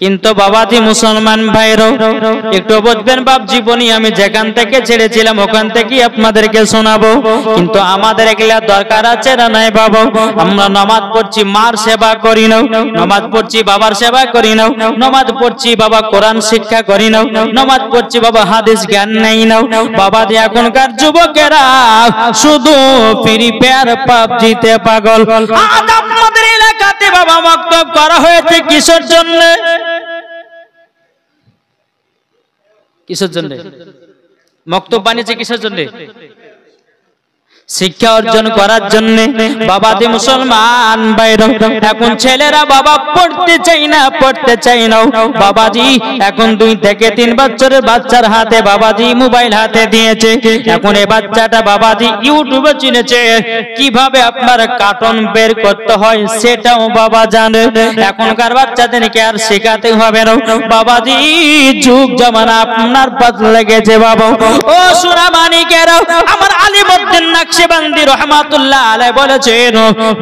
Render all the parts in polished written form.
কিন্তু বাবাজি মুসলমান ভাইরা একটু বুঝবেন বাপ, জীবনী আমি যেখান থেকে ছেড়েছিলাম ওখান থেকে আপনাদেরকে শোনাবো। কিন্তু আমাদের এগুলা দরকার আছে না নাই বাবা? আমরা নামাজ পড়ছি, মার সেবা করি নাও, নামাজ পড়ছি বাবার সেবা করি নাও, নামাজ পড়ছি বাবা কোরআন শিক্ষা করি নাও, নামাজ পড়ছি বাবা হাদিস জ্ঞান নেই নাও। বাবাজি এখনকার যুবকেরা শুধু ফ্রি ফায়ার পাবজিতে পাগল। আজ আপনাদের এলাকাতে বাবা মাকতব করা হয়েছে কিসের জন্য? কিসের জন্য মাকতব বানিয়েছে? কিসের জন্য? শিক্ষা অর্জন করার জন্য। বাবাজি মুসলমান ভাইরা এখন ছেলেরা বাবা পড়তে চাই না, পড়তে চাই না বাবাজি। এখন 2 থেকে 3 বছরের বাচ্চার হাতে বাবাজি মোবাইল হাতে দিয়েছে। এখন এই বাচ্চাটা বাবাজি ইউটিউবে চিনেছে, কিভাবে আপনার কার্টুন বের করতে হয় সেটাও বাবা জানে। এখনকার বাচ্চাদেরকে আর শেখাতে হবে না বাবাজি, যুগ জামানা আপনার বদলে গেছে বাবা। ও সোনা মানিকেরা, আমার আলিমউদ্দিন নকশবন্দি রহমাতুল্লাহ আলাইহি বলেছেন,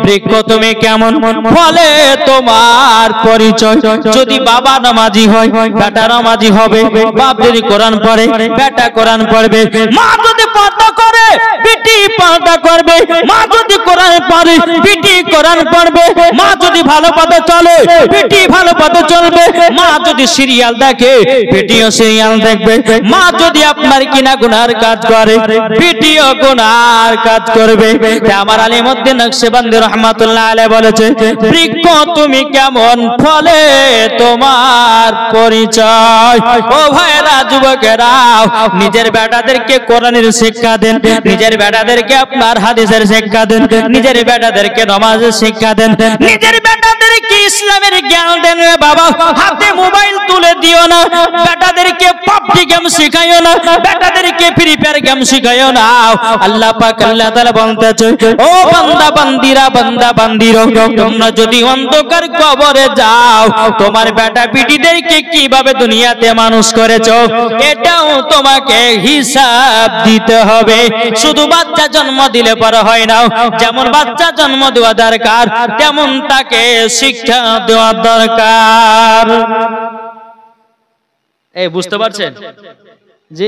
বৃক্ষ তুমি কেমন, ফলে তোমার পরিচয়। যদি বাবা নামাজি হয় বেটা নামাজি হবে, বাপ যদি কোরআন পড়ে বেটা কোরআন পড়বে, মা যদি পর্দা করে বেটি পর্দা করবে, মা যদি কোরআন পড়ে বেটি কোরআন পড়বে, মা যদি ভালো পথে চলে বেটি ভালো পথে চলবে, মা যদি সিরিয়াল দেখে বেটিও সিরিয়াল দেখবে, মা যদি আপনার কিনা গুনার কাজ করে বেটিও গুনার কাজ করবে। আমার আলিমউদ্দিন নকশবন্দি রাহমাতুল্লাহ আলাইহি বলেছে, বৃক্ষ তুমি কেমন, ফলে তোমার পরিচয়। ও ভাইরা যুবকেরা, নিজের বেটাদেরকে কোরআনের শিক্ষা দেন, নিজের বেটাদেরকে আপনার হাদিসের শিক্ষা দেন, নিজের বেটাদেরকে নামাজের শিক্ষা দেন, নিজের বেটাদেরকে ইসলামের জ্ঞান দেন বাবা। হাতে মোবাইল তুলে দিও না, বেটাদেরকে পাবজি গেম শিখাইও না, বেটাদেরকে ফ্রি ফায়ার গেম শিখাইও না। আল্লাহ পাক আল্লাহ তাআলা বলতেছে, ও বান্দা বান্দিরা, বান্দা বান্দিরা, তোমরা যদি অন্ধকার কবরে যাও তোমার বেটা বিটিদেরকে কিভাবে দুনিয়াতে মানুষ করেছো এটাও তোমাকে হিসাব দিতে হবে। শুধু বাচ্চা জন্ম দিলে পরে হয় না, যেমন বাচ্চা জন্ম দেওয়া দরকার তেমন তাকে শিক্ষা দেওয়া দরকার। এই বুঝতে পারছেন জি?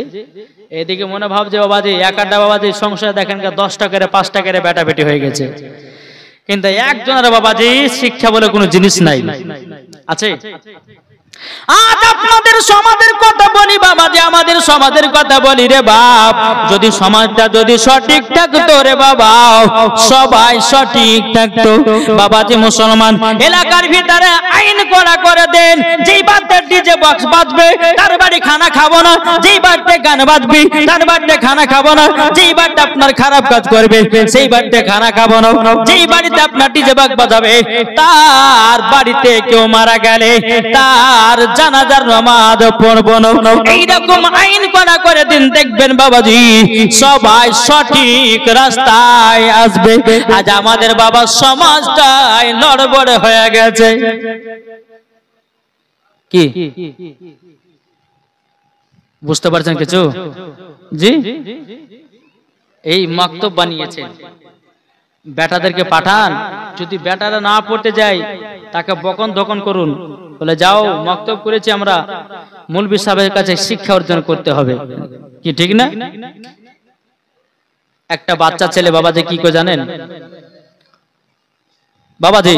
এদিকে মনে ভাবছে বাবাজি একটা বাবাজি সংসার দেখেন 10টা করে 5টা করে বেটা বেটি হয়ে গেছে, কিন্তু একজনের বাবাজি শিক্ষা বলে কোনো জিনিস নাই। আছে? আজ আপনাদের সমাজের কথা বলি বাবাজি, আমাদের সমাজের কথা বলি রে বাপ। যদি সমাজটা যদি সঠিক থাকতো রে বাবা, সবাই সঠিক থাকতো বাবাজি। মুসলমান এলাকার ভিতরে আইন করা করে দেন, যেই বাচ্চার ডিজে বক্স বাজবে তার বাড়ি খানা খাবো না, যেই বাড়িতে গান বাজবে তার বাড়িতে খানা খাবো না, যেই বাড়িতে আপনার খারাপ কাজ করবে সেই বাড়িতে খানা খাবো না, যেই বাড়িতে আপনার ডিজে বক্স বাজাবে তার বাড়িতে কেউ মারা গেলে তার জানাজার নামাজ পড়বো না। এইরকম আইন করা করে দিন, দেখবেন বাবাজি সবাই সঠিক রাস্তায় আসবে। আজ আমাদের বাবা সমাজটাই নড়বড়ে হয়ে গেছে। কি বুঝতে পারছেন কিছু? জি, এই মাকতব বানিয়েছেন, বেটাদেরকে পাঠান, যদি বেটারা না পড়তে যায় তাকে বকন ধকন করুন, বলে যাও মাকতব করেছি আমরা, মৌলভী সাহেবের কাছে শিক্ষা অর্জন করতে হবে। কি ঠিক না? একটা বাচ্চা ছেলে বাবাজি কি করে জানেন বাবাজি,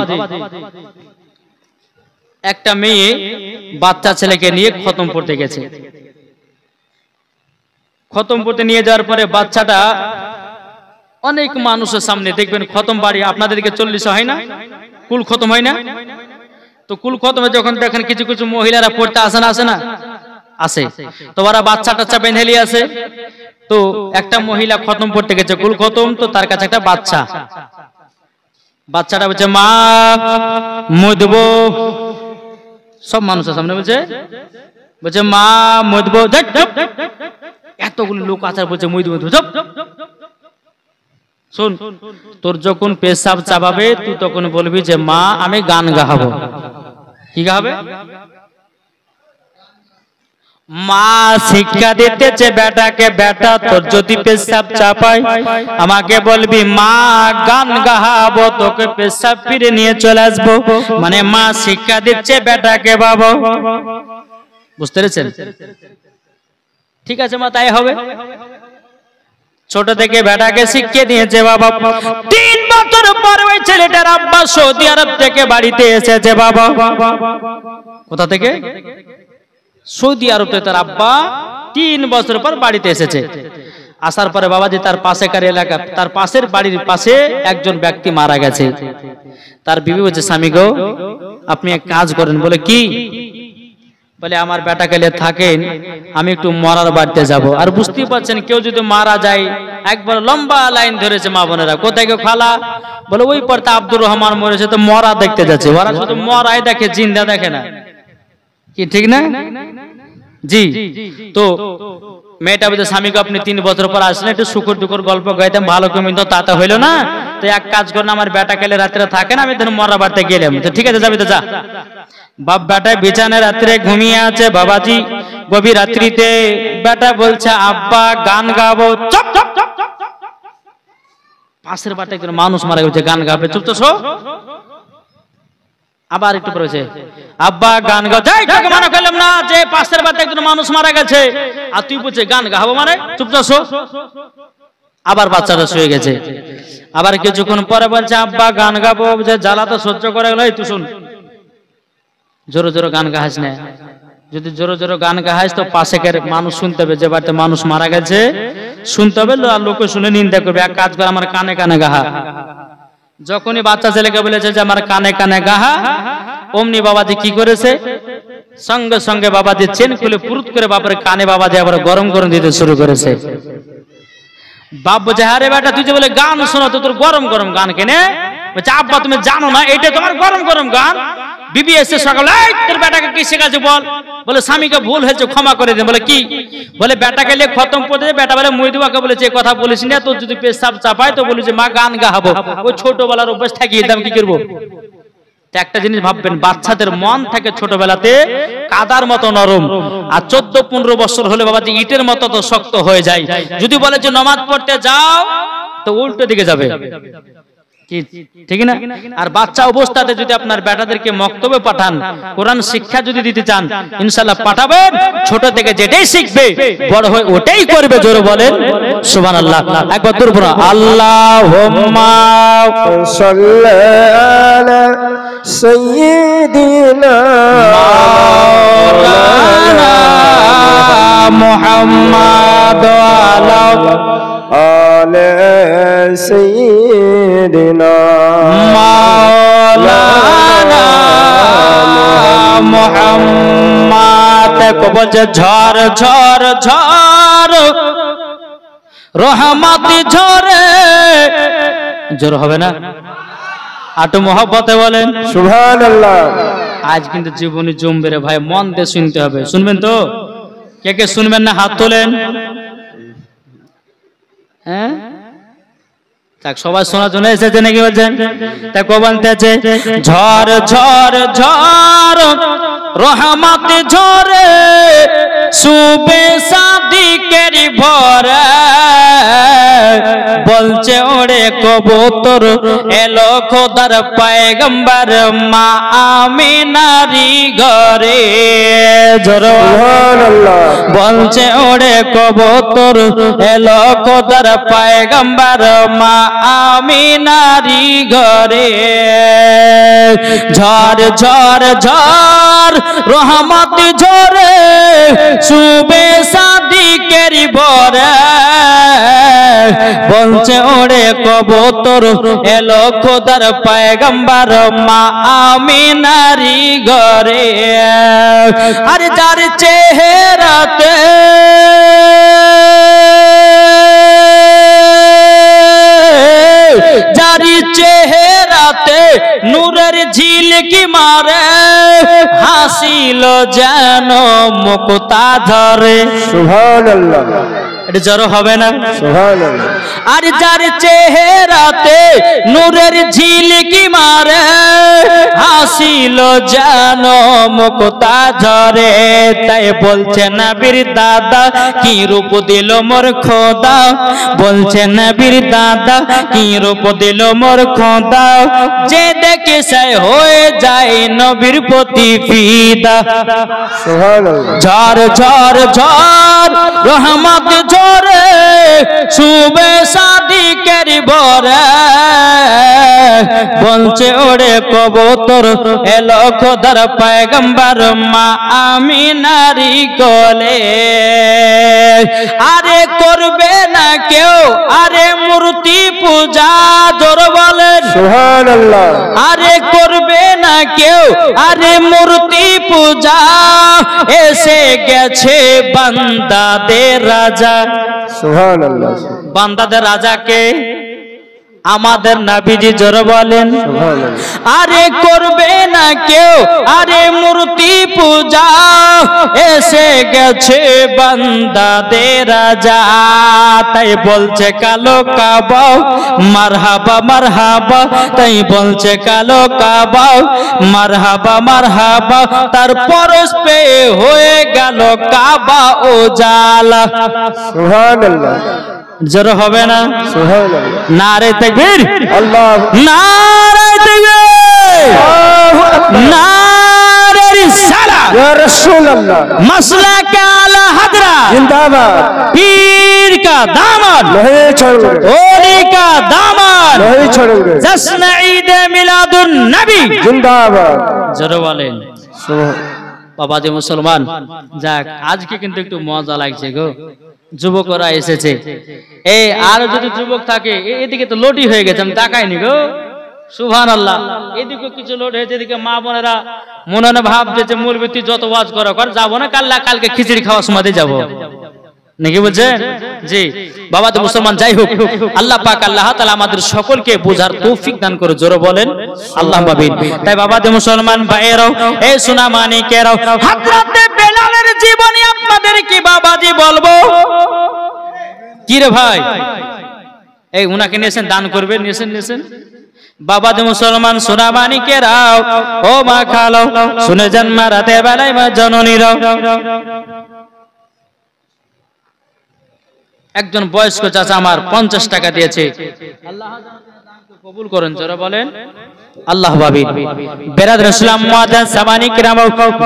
একটা মেয়ে বাচ্চা ছেলেকে নিয়ে খতম পড়তে গেছে। খতম পড়তে নিয়ে যাওয়ার পরে বাচ্চাটা অনেক মানুষের সামনে, দেখবেন খতম বাড়ি আপনাদেরকে 40 হয় না, কুল খতম হয় না, তো কুল খতমে যখন দেখেন কিছু কিছু মহিলারা পড়তে আসে না, আসে না আসে, তো ওরা বাচ্চা টাচ্চা বেঁধে আসে। তো একটা মহিলা খতম পড়তে গেছে, কুল খতম, তো তার কাছে একটা বাচ্চা, বাচ্চাটা বলছে মা মুদব, সব মানুষের সামনে বলছে, বলছে মা মুদব, এতগুলো লোক আচার বলছে মুদব, শোন তোর যখন পেশাব চাবাবে তুই তখন বলবি যে মা আমি গান গাহাবো। কি গাবে? মা শিক্ষা দিতেছে বেটাকে, বেটা তোর যদি পেশাব চাপায় আমাকে বলবি মা গান গাহাবো, তোকে পেশাব ফিরে নিয়ে চলে আসবো। মানে মা শিক্ষা দিচ্ছে বেটাকে বাবা, বুঝতে পেরেছেন? ঠিক আছে মা, তাই হবে। ছোট থেকে বেটাকে শিখিয়ে দিয়েছে বাবা। 3 বছর পর ওই ছেলেটার আব্বা সৌদি আরব থেকে বাড়িতে এসেছে বাবা। কোথা থেকে? সৌদি আরব থেকে তার আব্বা 3 বছর পর বাড়িতে এসেছে। আসার পরে বাবাজি তার পাশেকার এলাকা, তার পাশের বাড়ির পাশে একজন ব্যক্তি মারা গেছে। তার বিবি বলছে, স্বামী গো আপনি এক কাজ করেন। বলে কি? বলে আমার বেটা গেলে থাকেন, আমি একটু মরার বাড়িতে যাব। আর বুঝতেই পারছেন কেউ যদি মারা যায় একবার লম্বা লাইন ধরেছে মা বোনেরা। কোথায় গো খালা? বলে ওই পড়তে আব্দুর রহমান মরেছে, তো মরা দেখতে যাচ্ছে। ওরা শুধু মরাই দেখে, জিন্দা দেখে না, কি ঠিক না? জি। তো মেয়েটা বলছে, স্বামীকে আপনি 3 বছর পর আসলেন, একটু শুকুর টুকুর গল্প গাইতাম, ভালো কমি তো তাতে হইলো না। তো এক কাজ করেন, আমার বেটা গেলে রাত্রে থাকেন, আমি ধরুন মরা বাড়িতে গেলাম। তো ঠিক আছে যাবি, তো যা। বাপ বেটায় বিছানায় রাত্রে ঘুমিয়ে আছে বাবাজি। গভীর রাত্রিতে বেটা বলছে, আব্বা গান গাবো। চুপ চুপ চুপ, পাশের বাড়িতে একজন মানুষ মারা গেছে, গান গাবে। চুপ তো শো। আবার একটু পড়েছে, আব্বা গান গাও। যাই তোকে মানা করলাম না যে পাশের বাড়িতে একজন মানুষ মারা গেছে, আর তুই বলছে গান গাবো মানে? চুপ তো শো। আবার বাচ্চাটা শুয়ে গেছে। আবার কিছুক্ষণ পরে বলছে, আব্বা গান গাবো। যে জ্বালা তো সহ্য করে গেল, তুই শুন, জোরে জোরে গান গাহাস না। যদি জোরে জোরে গান গাহাস তো পাশের মানুষ শুনতে হবে, যে বাড়িতে মানুষ মারা গেছে শুনতে হবে, আর লোকে শুনে নিন্দা করবে। এক কাজ করে, আমার কানে কানে গাহা। যখনই বাচ্চা ছেলেকে বলেছে যে আমার কানে কানে গাহা, অমনি বাবাজি কি করেছে, সঙ্গে সঙ্গে বাবাজি চেন খুলে পুরুত করে বাপের কানে বাবাজি আবার গরম গরম দিতে শুরু করেছে। বাপ বলছে, আরে বেটা তুই যে বলে গান শোনো, তো তোর গরম গরম গান কেনে? বলছে, আব্বা তুমি জানো না এটা তোমার গরম গরম গান? বিবি এসে সকালে, তোর বেটাকে কি শেখাচ্ছে বল। বলে, স্বামীকে ভুল হয়েছে, ক্ষমা করে দেন। বলে কি? বলে বেটাকে লিয়ে খতম করে দে। বেটা বলে, মইদুয়াকে বলেছে এই কথা বলিস না, তোর যদি পেশাব চাপায় তো বলিস মা গান গাহাবো। ওই ছোটবেলার অভ্যাস থাকিয়ে দাম, কি করবো? একটা জিনিস ভাববেন, বাচ্চাদের মন থাকে ছোটবেলাতে কাদার মতো নরম, আর 14-15 বছর হলে বাবাজি ইটের মতো তো শক্ত হয়ে যায়। যদি বলে যে নামাজ পড়তে যাও, তো উল্টো দিকে যাবে, ঠিক না? আর বাচ্চা অবস্থাতে যদি আপনার বেটাদেরকে মক্তবে পাঠান, কোরআন শিক্ষা যদি দিতে চান, ইনশাআল্লাহ পাঠাবেন। ছোট থেকে যেটাই শিখবে বড় হয়ে ওটাই করবে। জোরে বলেন সুবহানাল্লাহ। একবার দূর পড়া, আল্লাহুম্মা সাল্লি আলা সাইয়্যিদিনা মাওলানা মুহাম্মাদ আলা আলে সাইয়্যিদিনা মাওলানা মুহাম্মাদ। কো বলছে ঝড় ঝড় ঝড় রহমতি ঝরে। জোর হবে না? আটো মহব্বতে বলেন সুবহানাল্লাহ। আজ কিন্তু জীবনী জমবে রে ভাই, মন দিয়ে শুনতে হবে। শুনবেন তো? কে কে শুনবেন না হাত তোলেন। হ্যাঁ, সবাই শোনার জন্য এসেছে নাকি বলছেন? তা কো বলতেছে, ঝড় ঝড় ঝড় রহমত ঝরে সুবে সাদিকের ভরে। বলছে ওরে কবুতর এলো খোদার পয়গম্বর মা আমিনারি ঘরে। সুবহানাল্লাহ। বলছে ওরে কবুতর এলো খোদার পয়গম্বর মা আমিনারি ঘরে। ঝড় ঝড় ঝড় রহমত ঝরে সুবে সাদিকের ভরে। বলছে ওরে কবুতর এলো খোদার পয়গম্বর মা আমিনারি ঘরে। আরে যার চেহারাতে যারি চেহারাতে নূরের ঝিলকি মারে হাসিল যেন মুক্তা ঝরে। সুবহানাল্লাহ। এটা জড়ো হবে না? সুবহানাল্লাহ। আর যার চেহারাতে নূরের ঝিলিকি মারে, হাসিল যেন মুক্তা ঝরে, তাই বলছে নবীর দাদা কি রূপ দিল মোর খোদা, বলছে নবীর দাদা কি রূপ দিল মোর খোদা, যে দেখে সে হয়ে যায় নবীর প্রতি ফিদা। সুবহানাল্লাহ। ঝড় ঝড় ঝড় রহমত ঝরে, শুবে সাদিকের বরে, বলছে ওরে কবুতর এলো খোদার পয়গম্বর মা আমিনারি কোলে। আরে করবে না কেউ আরে মূর্তি পূজা, জোর বলেন সুবহানাল্লাহ। আরে করবে না কেউ আরে মূর্তি পূজা, এসে গেছে বান্দাদের রাজা। সুবহানাল্লাহ। বান্দাদের রাজাকে আমাদের নবীজি জোর বলেন। আরে করবে না কেউ আরে মূর্তি পূজা, এসে গেছে বান্দাদের রাজা, তাই বলছে কালো কাবা মারহাবা মারহাবা, তাই বলছে কালো কাবা মারহাবা মারহাবা, তার পরশ পে হয়ে গেল কাবা ও জালা। সুবহানাল্লাহ। জোর হবে না? সুবহানাল্লাহ। নারে তাকবীর, আল্লাহ নারে তাকবীর, নারে রিসালাত, ইয়া রাসূলুল্লাহ, মাসলাক আলা হাজরা জিন্দাবাদ, পীর কা দামন नहीं छोड़ेंगे, ओली का दामन नहीं छोड़ेंगे, जश्न ईद मिलादुन नबी जिंदाबाद। জোরে বলেন বাবা যে মুসলমান। যাক, আজকে কিন্তু একটু মজা লাগছে গো, যুবকরা এসেছে। এই আর যদি যুবক থাকে, এদিকে তো লোডি হয়ে গেছে, আমি তাকাইনি গো। সুবহানাল্লাহ। এদিকে কিছু লোড হয়েছে, এদিকে মা বোনেরা মনে মনে ভাবছে যে মূলবৃত্তি যত ওয়াজ করা কর, যাবো না কালকে খিচুড়ি খাওয়ার সময় যাবো নাকি বলছেন? জি বাবা তো মুসলমান। যাই হোক, আল্লাহ পাক আল্লাহ তাআলা আমাদের সকলকে বোঝার তৌফিক দান করে, জোরে বলেন আল্লাহুম্মা আমিন। তাই বাবা তো মুসলমান ভাইয়েরাও, এই সোনা মানিকেরাও, হযরতে বেলালের জীবনী আপনাদের কি বাবাজি বলবো? কি রে ভাই, এই উনাকে নিয়েছেন, দান করবেন, নিয়েছেন বাবা যে মুসলমান সোনা মানিকেরাও, ও মা খালো শুনে যান মা রাতের বেলায় মা জননীরাও। একজন বয়স্ক চাচা আমার 50 টাকা দিয়েছে, আল্লাহ কবুল করেন, যারা বলেন আল্লাহ বাবিন। বেরাদর ইসলাম মুআজ্জাজ সামানি কিরাম,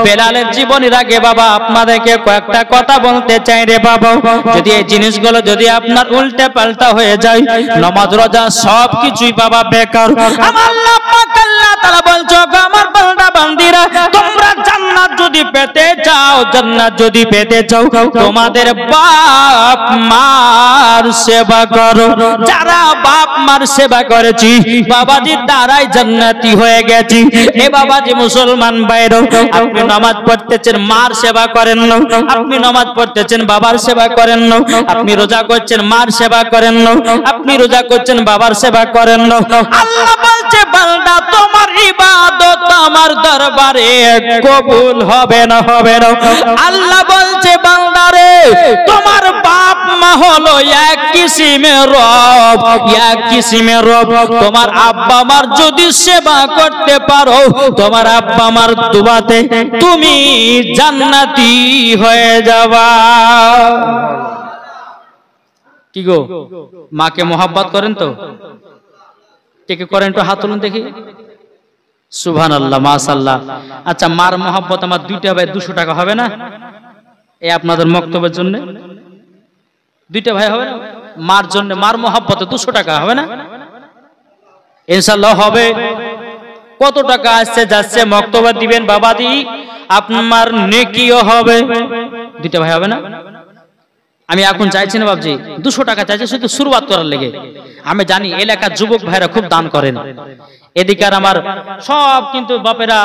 বেলালের জীবনের আগে বাবা আপনাদেরকে কয়েকটা কথা বলতে চাই রে বাবা। যদি এই জিনিসগুলো যদি আপনার উল্টে পাল্টা হয়ে যায়, নামাজ রোজা সব কিছুই বাবা বেকার। আমার আল্লাহ পাক আল্লাহ তাআলা বলছো, আমার বান্দা বান্দিরা, তোমরা জান্নাত যদি পেতে চাও, জান্নাত যদি পেতে চাও, তোমাদের বাপ মার সেবা করো। যারা বাপ মার সেবা করেছি বাবাজি, তারাই জান্নাতি হয়ে গেছি। এ বাবাজি মুসলমান ভাইরা, আপনি নামাজ পড়তেছেন, মার সেবা করেন না। আপনি নামাজ পড়তেছেন, বাবার সেবা করেন না। আপনি রোজা করছেন, মার সেবা করেন না। আপনি রোজা করছেন, বাবার সেবা করেন না। আল্লাহ বলছে, বান্দা তোমার ইবাদত আমার দরবারে কবুল হবে না, হবে না। আল্লাহ বলছে, বান্দারে তোমার বাপ মা হলো এক কিসিমের রব, এক কিসিমের রব। তোমার আব্বা মার যদি সেবা করতে পারো, তোমার আব্বা মার দুয়াতে তুমি জান্নাতি হয়ে যাবা। কি গো, মাকে মোহাব্বত করেন তো? কে কে করেন একটু হাত তুলুন দেখি। সুবহানাল্লাহ, মাশাআল্লাহ। আচ্ছা, মার মোহাব্বত আমার 2টা ভাই 200 টাকা হবে না? এই আপনাদের বক্তব্যের জন্য 2টা ভাই হবে না? মার জন্য, মার মোহাব্বতে 200 টাকা হবে না? ইনশাআল্লাহ হবে। কত টাকা আসছে যাচ্ছে বক্তব্য দিবেন বাবাজি, আপনার নেকিও হবে। 2টা ভাই হবে না? আমি এখন চাইছি না বাবজি, 200 টাকা চাইছি শুধু শুরুয়াত করার লেগে। আমি জানি এলাকার যুবক ভাইরা খুব দান করেন। এদিকার আমার সব কিন্তু বাপেরা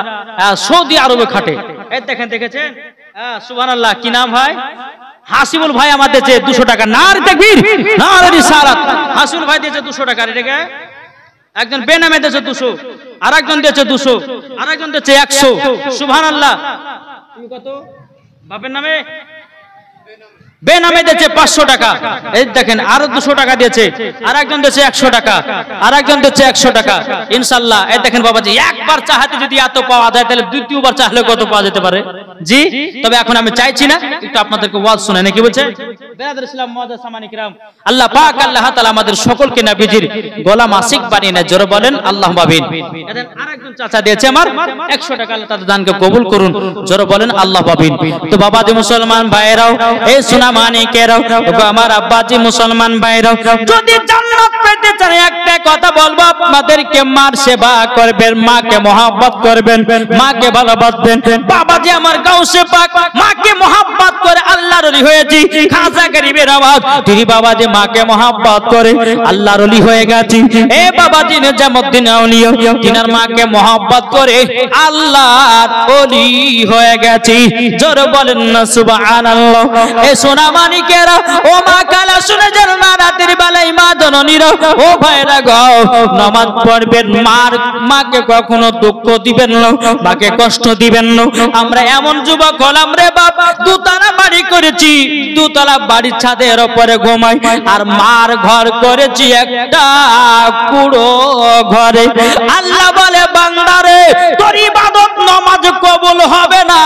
সৌদি আরবে খাটে। এই দেখেন, দেখেছেন? সুবহানাল্লাহ। কি নাম ভাই? হাসিবুল ভাই আমার দিয়েছে 200 টাকা। নারে তাকবীর, নারে রিসালাত। হাসিবুল ভাই দিয়েছে 200 টাকা। এটাকে একজন বেনামে দিয়েছে 200, আর একজন দিয়েছে 200, আর একজন দিয়েছে 100। সুবহানাল্লাহ। তুমি কত বাপের নামে? বেনামে দিয়েছে 500 টাকা, এই দেখেন আর 200 টাকা দিয়েছে, আর একজন দিয়েছে 100 টাকা, আর একজন দিয়েছে 100 টাকা। ইনশাআল্লাহ এই দেখেন বাবাজি, একবার চাহাতে যদি এত পাওয়া যায় তাহলে দ্বিতীয়বার চাইলে কত পাওয়া যেতে পারে জি। তবে এখন আমি চাইছি না, একটু আপনাদেরকে ওয়াজ শুনে নাকি বলছে বেরাদর ইসলাম মুআজ্জাজ সামানি কিরাম, আল্লাহ পাক আল্লাহ তাআলা আমাদের সকলকে নবীজির গোলাম আশিক বানিয়ে নেয়। জোরে বলেন আল্লাহুম্মা আমিন। এদের আরেকজন চাচা দিয়েছে আমার 100 টাকা, আল্লাহ তাদের দানকে কবুল করুন। জোরে বলেন আল্লাহুম্মা আমিন। তো বাবাজি মুসলমান ভাইরাও, এই সোনা মানিকেরাও, আমার আব্বাজি মুসলমান ভাইরাও, যদি জান্নাত পেতে চান একটা কথা বলবো আপনাদেরকে, মার সেবা করবেন, মাকে মহব্বত করবেন, মাকে ভালোবাসবেন। বাবাজি আমার গাউসে পাক মাকে মহব্বত করে আল্লাহর ওলি হয়েছি। খাজা গরিবের আওয়াজ তিনি বাবাজি মাকে মহব্বত করে আল্লাহর ওলি হয়ে গেছি। এ বাবাজি নিজামউদ্দিন আউলিয়া তিনার মাকে মহব্বত করে আল্লাহর ওলি হয়ে গেছি। জোরে বলেন না সুবহানাল্লাহ। এ সোনা মানিকেরা, ও মা কালা শুনে যেন না রাতের বেলায় মা জননীরা, ও ভাইরা গো, নামাজ পড়বেন, মাকে কখনো দুঃখ দিবেন না, মাকে কষ্ট দিবেন না। আমরা এমন যুবক হলাম রে বাপ, দুতলা বাড়ি করেছি, দুতলা বাড়ির ছাদের উপরে ঘুমাই, আর মার ঘর করেছি একটা কুড়ো ঘরে। আল্লাহ বলে বান্দারে তোর ইবাদত নামাজ কবুল হবে না,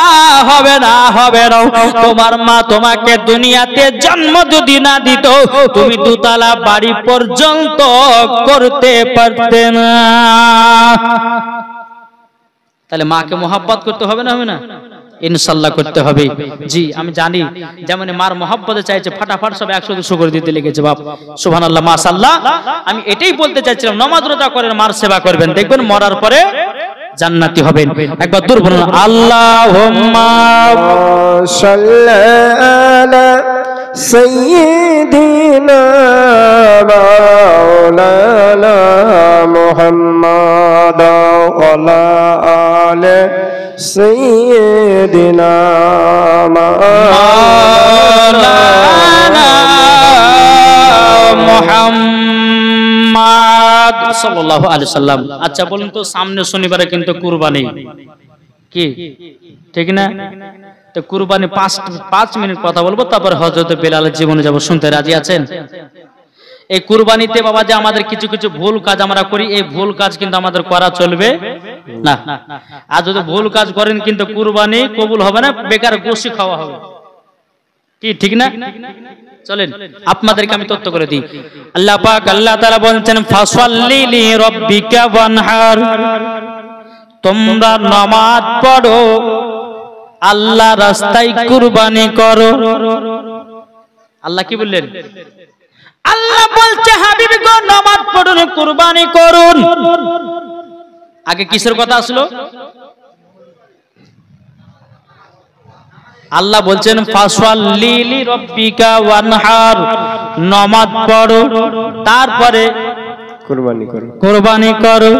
হবে না, হবে না। তোমার মা তোমাকে দুনিয়াতে জন্ম যদি না দিত, তুমি দুতলা বাড়ি পর্যন্ত করতে পারতে না। তাহলে মাকে মহব্বত করতে হবে না, হবে না? ইনশাআল্লাহ করতে হবে জি। আমি জানি যেমন মার মহব্বতে চাইছে ফাটাফাট সব 100-200 করে দিতে লেগেছে বাপ, সুবহানাল্লাহ মাশাআল্লাহ। আমি এটাই বলতে চাইছিলাম, নামাজ রোজা করেন, মার সেবা করবেন, দেখবেন মরার পরে জান্নাতি হবেন। একবার দূর বলুন আল্লাহুম্মা সাল্লি আলা সাইয়্যিদিনা মাওলানা মুহাম্মাদ ওয়া আলা আলি সাইয়্যিদিনা মাওলানা মুহাম্মাদ সাল্লাল্লাহু আলাইহি সাল্লাম। আচ্ছা বলুন তো, সামনে শনিবারে কিন্তু কুরবানি, কি ঠিক না? তো কুরবানি 5 মিনিট কথা বলবো, তারপর হযরত বেলালের জীবনে যাব। শুনতে রাজি আছেন? এই কুরবানিতে বাবা যে আমাদের কিছু কিছু ভুল কাজ আমরা করি, এই ভুল কাজ কিন্তু আমাদের করা চলবে না। আর যদি ভুল কাজ করেন কিন্তু কুরবানি কবুল হবে না, বেকার গোশি খাওয়া হবে, কি ঠিক না? চলেন আপনাদেরকে আমি তথ্য করে দিই। আল্লাহ পাক আল্লাহ তাআলা বলছেন ফাসাল্লি লি রাব্বিকা ওয়ানহার, তোমরা নামাজ পড়ো, আল্লাহ রাস্তায় কুরবানি করো। আল্লাহ কি বললেন? আল্লাহ বলছে হাবিব গো নামাজ পড়ুন, কুরবানি করুন। আগে কিসের কথা আসলো? আল্লাহ বলছেন ফাসাল্লি লি রাব্বিকা ওয়ানহার, নামাজ পড়ো, তারপরে কুরবানি করো, কুরবানি করো।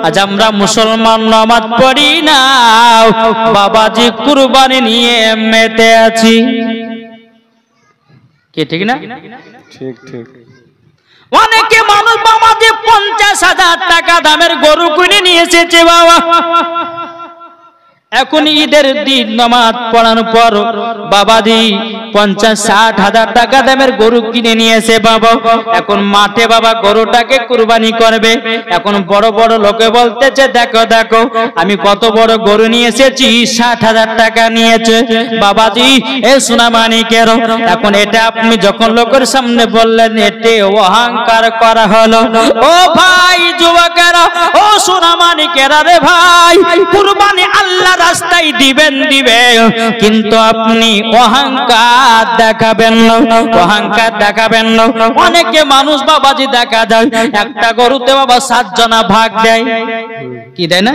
আজ আমরা মুসলমান নামাজ পড়ি না, বাবাজি কুরবানি নিয়ে মেতে আছি, কি ঠিক না? ঠিক ঠিক। অনেকে মানুষ বাবাজি 50,000 টাকা দামের গরু কিনে নিয়ে এসেছে বাবা। এখন ঈদের দিন নামাজ পড়ানোর পর বাবাজি 50-60 হাজার টাকা দামের গরু কিনে নিয়েছে বাবা। এখন মাঠে বাবা গরুটাকে কুরবানি করবে। এখন বড় বড় লোকে বলতেছে দেখো দেখো আমি কত বড় গরু নিয়ে এসেছি, 60,000 টাকা নিয়েছে বাবাজি। এ সোনা মানিকের, এখন এটা আপনি যখন লোকের সামনে বললেন এতে অহংকার করা হলো। ও ভাই যুবকেরা, ও সোনা মানিকেরা রে ভাই, কুরবানি আল্লাহ রাস্তায় দিবেন, কিন্তু আপনি অহংকার দেখাবেন না, অহংকার দেখাবেন না। অনেকে মানুষ বাবাজি দেখা যায় একটা গরুতে বাবা 7 জনা ভাগ দেয়, কি দেয় না?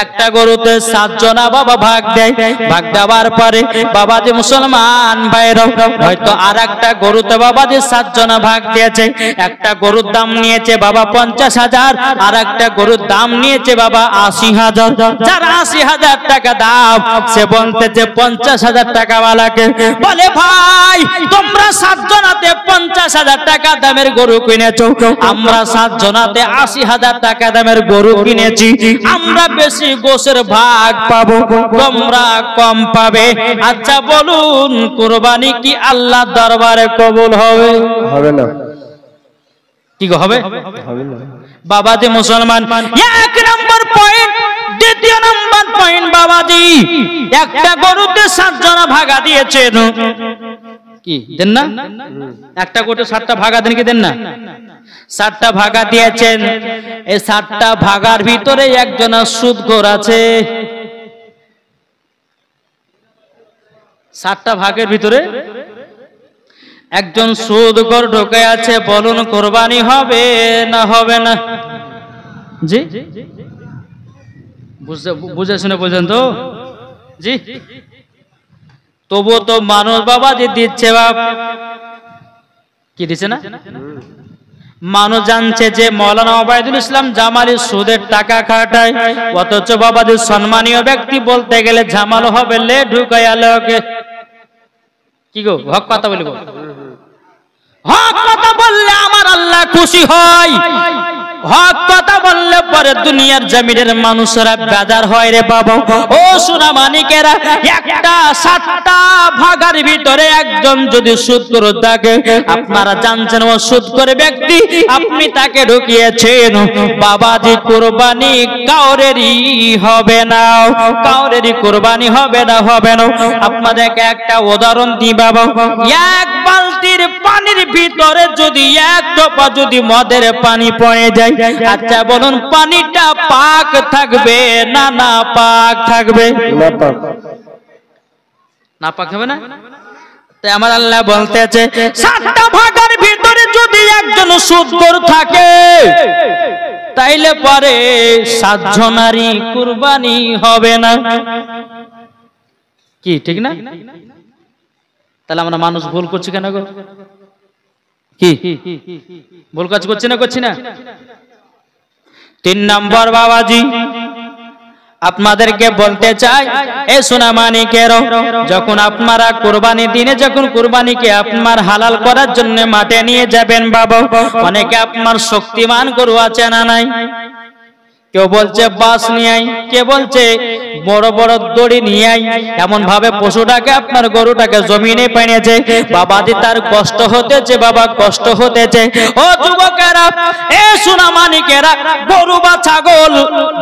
একটা গরুতে 7 জনা বাবা ভাগ দেয়। ভাগ দেওয়ার পরে বাবাজি মুসলমান ভাইরা হয়তো আর একটা গরুতে বাবাজি 7 জনা ভাগ দিয়েছে। একটা গরুর দাম নিয়েছে বাবা 50,000, আর একটা গরুর দাম নিয়েছে বাবা 80,000। যার 80,000 80,000 টাকা দাম। সে বলতেছে 50,000 টাকা ওয়ালাকে, বলে ভাই তোমরা 7 জনাতে 50,000 টাকা দামের গরু কিনেছো, আমরা 7 জনাতে 80,000 টাকা দামের গরু কিনেছি, আমরা বেশি গোশের ভাগ পাবো, তোমরা কম পাবে। আচ্ছা বলুন কুরবানি কি আল্লাহর দরবারে কবুল হবে? হবে না, কি গো হবে? হবে না। বাবাজি মুসলমান, 1 নম্বর পয়েন্ট। দ্বিতীয় নম্বর পয়েন্ট বাবাজি, একটা গরুতে 7 জনা ভাগা দিয়েছেন, কি দেন না? একটা গরুতে 7টা ভাগা দেন কি দেন না? 7টা ভাগা দিয়েছেন। এই 7টা ভাগার ভিতরে একজনা সুদখোর আছে। 7টা ভাগের ভিতরে একজন সুদখোর ঢোকে আছে। বলুন কুরবানি হবে না হবে না? জি বুঝে শুনে বলছেন তো? জি। তবুও তো মানুষ বাবাজি দিচ্ছে, বাপ কি দিচ্ছে না? মানুষ জানছে যে মৌলানা ওবায়দুল ইসলাম জামালি সুদের টাকা খাটায়, অথচ বাবাজি সম্মানীয় ব্যক্তি বলতে গেলে ঝামাল হবে, লে ঢুকাই আলোকে। কি গো হক কথা বলবো? হক কথা বললে আমার আল্লাহ খুশি হয়। হক কথা বললে পরে দুনিয়ার জমিনের মানুষরা বেজার হয় রে বাবা। ও সোনা মানিকেরা, একটা 7টা ভাগার ভিতরে একজন যদি সুদখোর থাকে, আপনারা জানছেন ও সুদখোর ব্যক্তি, আপনি তাকে ঢুকিয়েছেন, বাবাজি কুরবানি কাউরেরই হবে না, কাউরেরই কুরবানি হবে না, হবে না। আপনাদেরকে একটা উদাহরণ দিই বাবা। 1 বালতির পানির ভিতরে যদি 1 টোপা যদি মদের পানি পড়ে যায়, আচ্ছা বলুন পানিটা পাক থাকবে না না পাক থাকবে? না পাক, না পাক হবে না। তাই আমার আল্লাহ বলতেছে 7টা ভাগের ভিতরে যদি একজন সুদখোর থাকে, তাইলে পরে 7 জনারই কুরবানি হবে না। কি ঠিক না? তাহলে আমরা মানুষ ভুল করছি কেন গো? কি ভুল কাজ করছি না করছি না? 3 নম্বর বাবাজি আপনাদেরকে বলতে চাই, এ সোনা মানিকেরও, যখন আপনারা কুরবানি দিনে যখন কুরবানিকে আপনার হালাল করার জন্য মাঠে নিয়ে যাবেন বাবা, অনেকে আপনার শক্তিমান গরু আছে না নাই? কেউ বলছে বাস নিয়ে আই, কে বলছে বড় বড় দড়ি নিয়ে আই। এমন ভাবে পশুটাকে আপনার গরুটাকে জমিনে পেনেছে, বাবাজি তার কষ্ট হতেছে, বাবা কষ্ট হতেছে। ও যুবকেরা, এ সোনা মানিকেরা, গরু বা ছাগল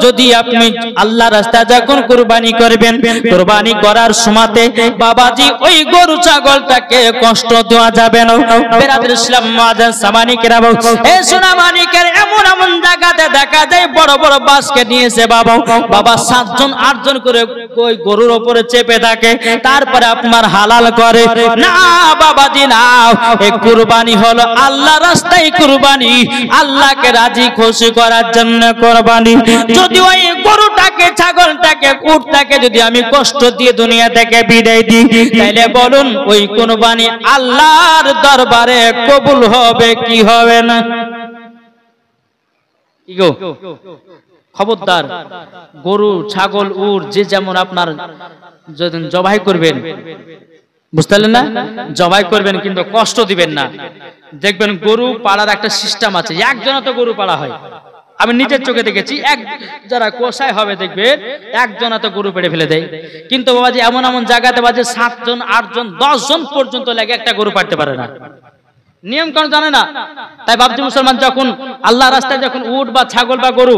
যদি আপনি আল্লাহ রাস্তায় যখন কুরবানি করবেন, কুরবানি করার সময়তে বাবাজি ওই গরু ছাগলটাকে কষ্ট দেওয়া যাবে না। বেরাদর ইসলাম মুআজ্জাজ সামানিকেরা, এ সোনা মানিকের এমন এমন জায়গাতে দেখা যায় বড় বড় বাসকে নিয়েছে বাবা, বাবা 7 জন 8 জন করে ওই গরুর উপরে চেপে থাকে, তারপরে আপনার হালাল করে না বাবাজি না। এই কুরবানি হলো আল্লাহ রাস্তায় কুরবানি, আল্লাহকে রাজি খুশি করার জন্য কুরবানি। যদি ওই গরুটাকে ছাগলটাকে উটটাকে যদি আমি কষ্ট দিয়ে দুনিয়া থেকে বিদায় দিই, তাহলে বলুন ওই কুরবানি আল্লাহর দরবারে কবুল হবে কি হবে না? কি গো খবরদার, গরু ছাগল উট যে যেমন আপনার যদি জবাই করবেন, বুঝতে পারলেন না? জবাই করবেন কিন্তু কষ্ট দিবেন না। দেখবেন গরু পালার একটা সিস্টেম আছে, একজনে তো গরু পালা হয়, আমি নিজের চোখে দেখেছি। যারা কষাই হবে দেখবেন একজনে তো গরু পেড়ে ফেলে দেয়, কিন্তু বাবাজি এমন এমন জায়গাতে বাজে 7 জন 8 জন 10 জন পর্যন্ত লাগে একটা গরু পাড়তে পারে না, নিয়ম কানুন জানে না। তাই বাপজি মুসলমান, যখন আল্লাহ রাস্তায় যখন উট বা ছাগল বা গরু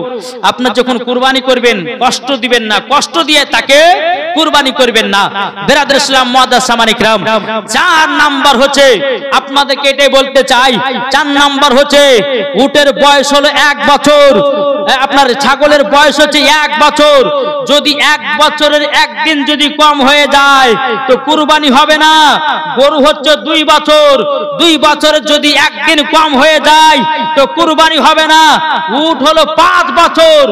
আপনার যখন কুরবানি করবেন, কষ্ট দিবেন না, কষ্ট দিয়ে তাকে কুরবানি করবেন না। বেরাদর ইসলাম মুআজ্জাজ সামানিক রাম, 4 নাম্বার হচ্ছে আপনাদেরকে এটাই বলতে চাই, 4 নাম্বার হচ্ছে উটের বয়স হলো 1 বছর, আপনার ছাগলের বয়স হচ্ছে 1 বছর। যদি 1 বছরের একদিন যদি কম হয়ে যায় তো কুরবানি হবে না। গরু হচ্ছে 2 বছর, 2 বছরের যদি একদিন কম হয়ে যায় তো কুরবানি হবে না। উট হলো 5 বছর,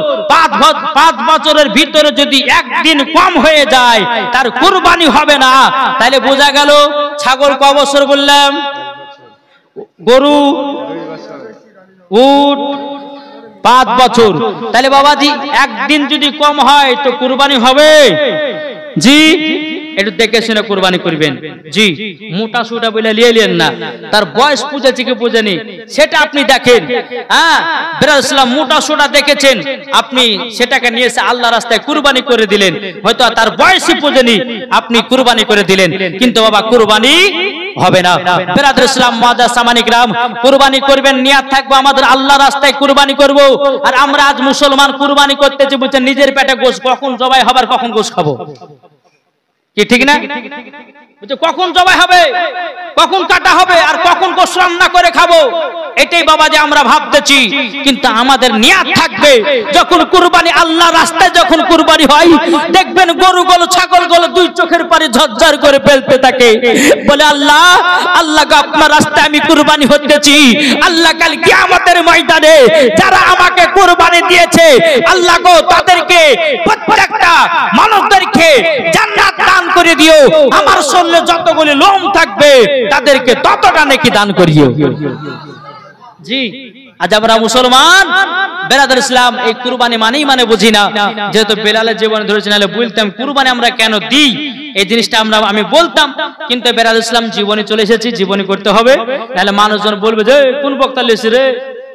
5 বছরের ভিতরে যদি একদিন কম হয়ে যায় তার কুরবানি হবে না। তাহলে বোঝা গেল ছাগল ক বছর বললাম, গরু উট 5 বছর। তাহলে বাবাজি একদিন যদি কম হয় তো কুরবানি হবে? জি, একটু দেখে শুনে কুরবানি করবেন। জি, মোটা সোটা বলে লিয়েলেন না, তার বয়স পূজেছে কি পূজেনি সেটা আপনি দেখেন। হ্যাঁ, বেরাসলাম মোটা সোটা দেখেছেন, আপনি সেটাকে নিয়ে এসে আল্লাহ রাস্তায় কুরবানি করে দিলেন, হয়তো তার বয়সই পূজেনি, আপনি কুরবানি করে দিলেন, কিন্তু বাবা কুরবানি হবে না। বেরাদুল ইসলাম মুআজ্জাজ সামানিক রাম, কুরবানি করবেন, নিয়াত থাকবে আমাদের আল্লাহ রাস্তায় কুরবানি করব। আর আমরা আজ মুসলমান কুরবানি করতেছি বুঝছেন, নিজের পেটে গোশ, কখন জবাই হবে আর কখন গোশ খাবো, কি ঠিক না? কখন জবাই হবে, কখন কাটা হবে আর কখন গোশ রান্না করে খাবো, এটাই বাবা যে আমরা ভাবতেছি। কিন্তু আমাদের নিয়াত থাকবে যখন কুরবানি আল্লাহ রাস্তায় যখন কুরবানি হয়, দেখবেন গরুগুলো ছাগলগুলো দুই চোখের পানি ঝরঝর করে ফেলতে থাকে, বলে আল্লাহ আল্লাহ গো আপনার রাস্তায় আমি কুরবানি হতেছি, আল্লাহ কাল কিয়ামতের ময়দানে যারা আমাকে কুরবানি দিয়েছে আল্লাহ গো তাদেরকে প্রত্যেকটা মানুষদেরকে জান্নাত দান করে দিও, আমার শরীরে যতগুলি লোম থাকবে তাদেরকে ততটা নেকি দান করিও। জি, আজ আমরা মুসলমান বেরাদুল ইসলাম এই কুরবানি মানেই মানে বুঝি না। যেহেতু বেলালের জীবনে ধরেছে, নাহলে বলতাম কুরবানি আমরা কেন দিই, এই জিনিসটা আমি বলতাম, কিন্তু বেরাদুল ইসলাম জীবনে চলে এসেছি, জীবনী করতে হবে, নাহলে মানুষজন বলবে যে কোন বক্তা লেছে রে,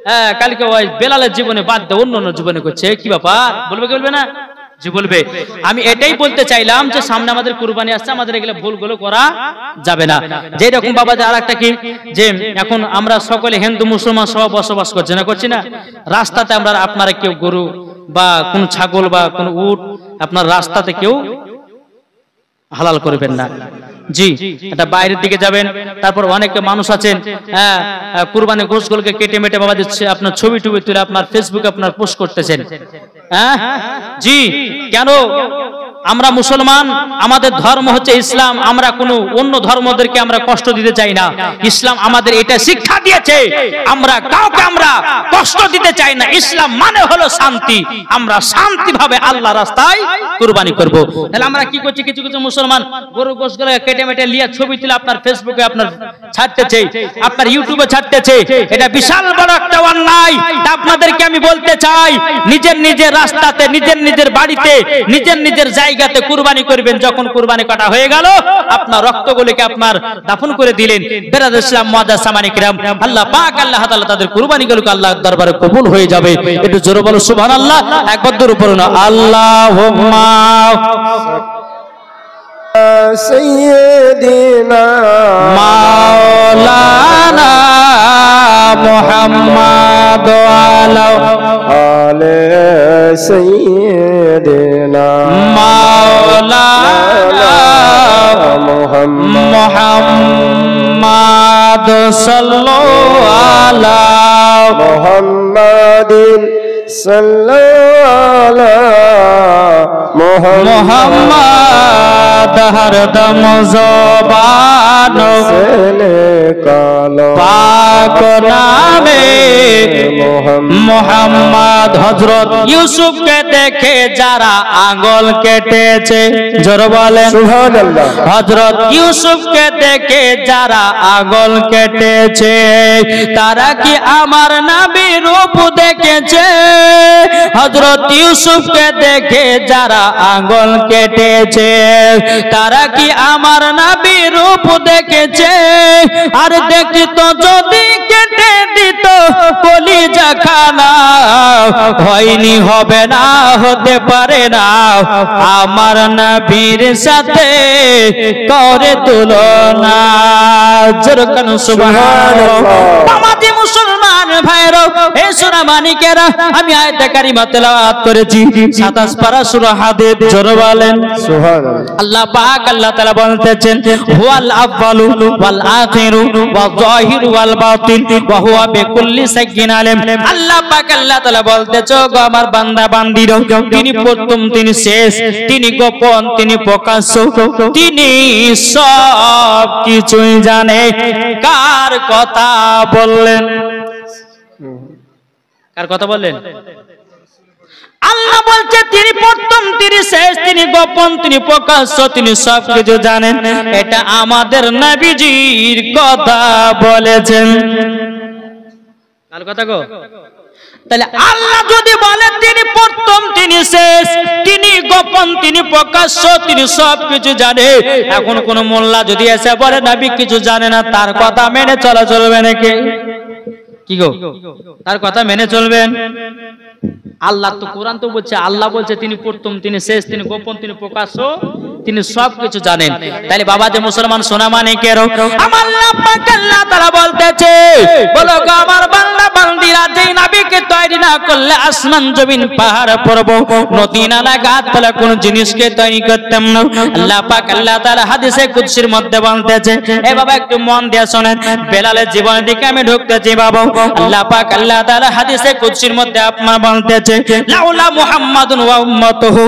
হ্যাঁ কালকে ওই বেলালের জীবনে বাদ দে অন্য অন্য জীবনে করছে, কি ব্যাপার বলবে কি বলবে না? জি বলবে। আমি এটাই বলতে চাইলাম যে সামনে আমাদের কুরবানি আসছে, আমাদের এগুলো ভুলগুলো করা যাবে না। যে রকম বাবা যে আরেকটা কি, যে এখন আমরা সকলে হিন্দু মুসলমান সব বসবাস করছি না, করছি না? রাস্তাতে আমরা আপনারা কেউ গরু বা কোন ছাগল বা কোন উট আপনার রাস্তাতে কেউ হালাল করবেন না। জি, এটা বাইরের দিকে যাবেন। তারপর অনেক মানুষ আছেন কুরবানি গোশগুলোকে কেটে মেটে বাবা দিচ্ছে, আপনার ছবি টুবি তুলে আপনার ফেসবুকে আপনার পোস্ট করতেছেন। হ্যাঁ জি, কেন? আমরা মুসলমান, আমাদের ধর্ম হচ্ছে ইসলাম, আমরা কোনো অন্য ধর্মদেরকে আমরা কষ্ট দিতে চাই না। ইসলাম আমাদের এটা শিক্ষা দিয়েছে, আমরা কাউকে আমরা কষ্ট দিতে চাই না। ইসলাম মানে হলো শান্তি, আমরা শান্তি ভাবে আল্লাহ রাস্তায় কুরবানি করব। তাহলে আমরা কি করছি, কিছু কিছু মুসলমান গরু গোশগুলো কেটে মেটে লিয়ে ছবি তুলে আপনার ফেসবুকে আপনার ছাড়তেছে, আপনার ইউটিউবে ছাড়তেছে, এটা বিশাল বড় একটা অন্যায়। আপনাদেরকে আমি বলতে চাই, নিজের নিজের রাস্তাতে, নিজের নিজের বাড়িতে, নিজের নিজের জায়গাতে কুরবানি করবেন। যখন কুরবানি কাটা হয়ে গেল, আপনার রক্তগুলোকে আপনার দাফন করে দিলেন। বেরাদুল ইসলাম মুআজ্জাজ সামানিক রাম, আল্লাহ পাক আল্লাহ তাআলা তাদের কুরবানিগুলোকে আল্লাহর দরবারে কবুল হয়ে যাবে। একটু জোরে বলো সুবহানাল্লাহ, একবার জোরে পড়ো না আল্লাহুম্মা সাইয়্যিদিনা মাওলানা মুহাম্মাদ আলে সাইয়্যিদিনা মাওলানা মুহাম্মাদ সাল্লাল্লাহু আলা মুহাম্মাদিন সাল্লাল্লাহু আলা মুহাম্মাদ হরদম জবান পাক নামে মুহাম্মদ। হযরত ইউসুফকে দেখে যারা আঙ্গুল কেটেছে, জোরে বলেন সুবহানাল্লাহ। হযরত ইউসুফকে দেখে যারা আঙ্গুল কেটেছে, তারা কি আমার নবীর রূপ দেখেছে? হযরত ইউসুফকে দেখে যারা আঙ্গুল কেটেছে, তারা কি আমার নবীর রূপ দেখেছে? আর দেখিত যদি কেটে দিত কলিজা খানা, হয়নি হবে না, হতে পারে না, আমার নবীর সাথে করে তুলনা। জোরকান সুবহানাল্লাহ। আমাদের মুসলমান ভাইরা, এই সূরা মানিকেরা, আমি আয়াতে কারিমা তেলাওয়াত করেছি 27 পারা সূরা হাদীদ। জোরে বলেন সুবহানাল্লাহ। আল্লাহ পাক আল্লাহ তাআলা বলতেছেন, হুয়াল আউয়ালু ওয়াল আখিরু ওয়াল যাহিরু ওয়াল বাতিন ওয়া হুয়া বিকুল্লি শাইইন আলিম। আল্লাহ পাক আল্লাহ তাআলা বলতেছে, গো আমার বান্দা বান্দীরা, তিনি প্রথম, তিনি শেষ, তিনি গোপন, তিনি প্রকাশ্য, তিনি সব কিছুই জানে। কার কথা বললেন? কার কথা বললেন? আল্লাহ বলছে তিনি প্রথম, তিনি শেষ, তিনি গোপন, তিনি প্রকাশ্য, তিনি সবকিছু জানেন। এটা আমাদের নবীজির কথা বলেছেন। কার কথা গো? তাহলে আল্লাহ যদি বলেন তিনি প্রথম, তিনি শেষ, তিনি গোপন, তিনি প্রকাশ্য, তিনি সবকিছু জানে, এখন কোন মোল্লা যদি এসে বলে নবী কিছু জানে না, তার কথা মেনে চলা চলবে নাকি? কি গো, তার কথা মেনে চলবেন? আল্লাহ তো কোরআন তো বলছে, আল্লাহ বলছে তিনি প্রথম, তিনি শেষ, তিনি গোপন, তিনি প্রকাশ্য, তিনি সবকিছু জানেন। তাহলে বাবা যে মুসলমান সোনা মানে কেরো, আমার আল্লাহ পাক আল্লাহ তাআলা বলতেছে, বলো গো আমার বান্দা বান্দিরা, যেই নবীকে তৈরি না করলে আসমান জমিন পাহাড় পর্বত নদী নালা গাছপালা কোন জিনিসকে তৈরি করতাম না। আল্লাহ পাক আল্লাহ তাআলা হাদিসে কুদসির মধ্যে বলতেছে, এ বাবা একটু মন দিয়ে শুনেন, বেলালের জীবনের দিকে আমি ঢুকতেছি বাবা। আল্লাহ পাক আল্লাহ তাআলা হাদিসে কুদসির মধ্যে আপনার বলতেছে, লাউলা মুহাম্মাদুন ওয়া উম্মাতুহু,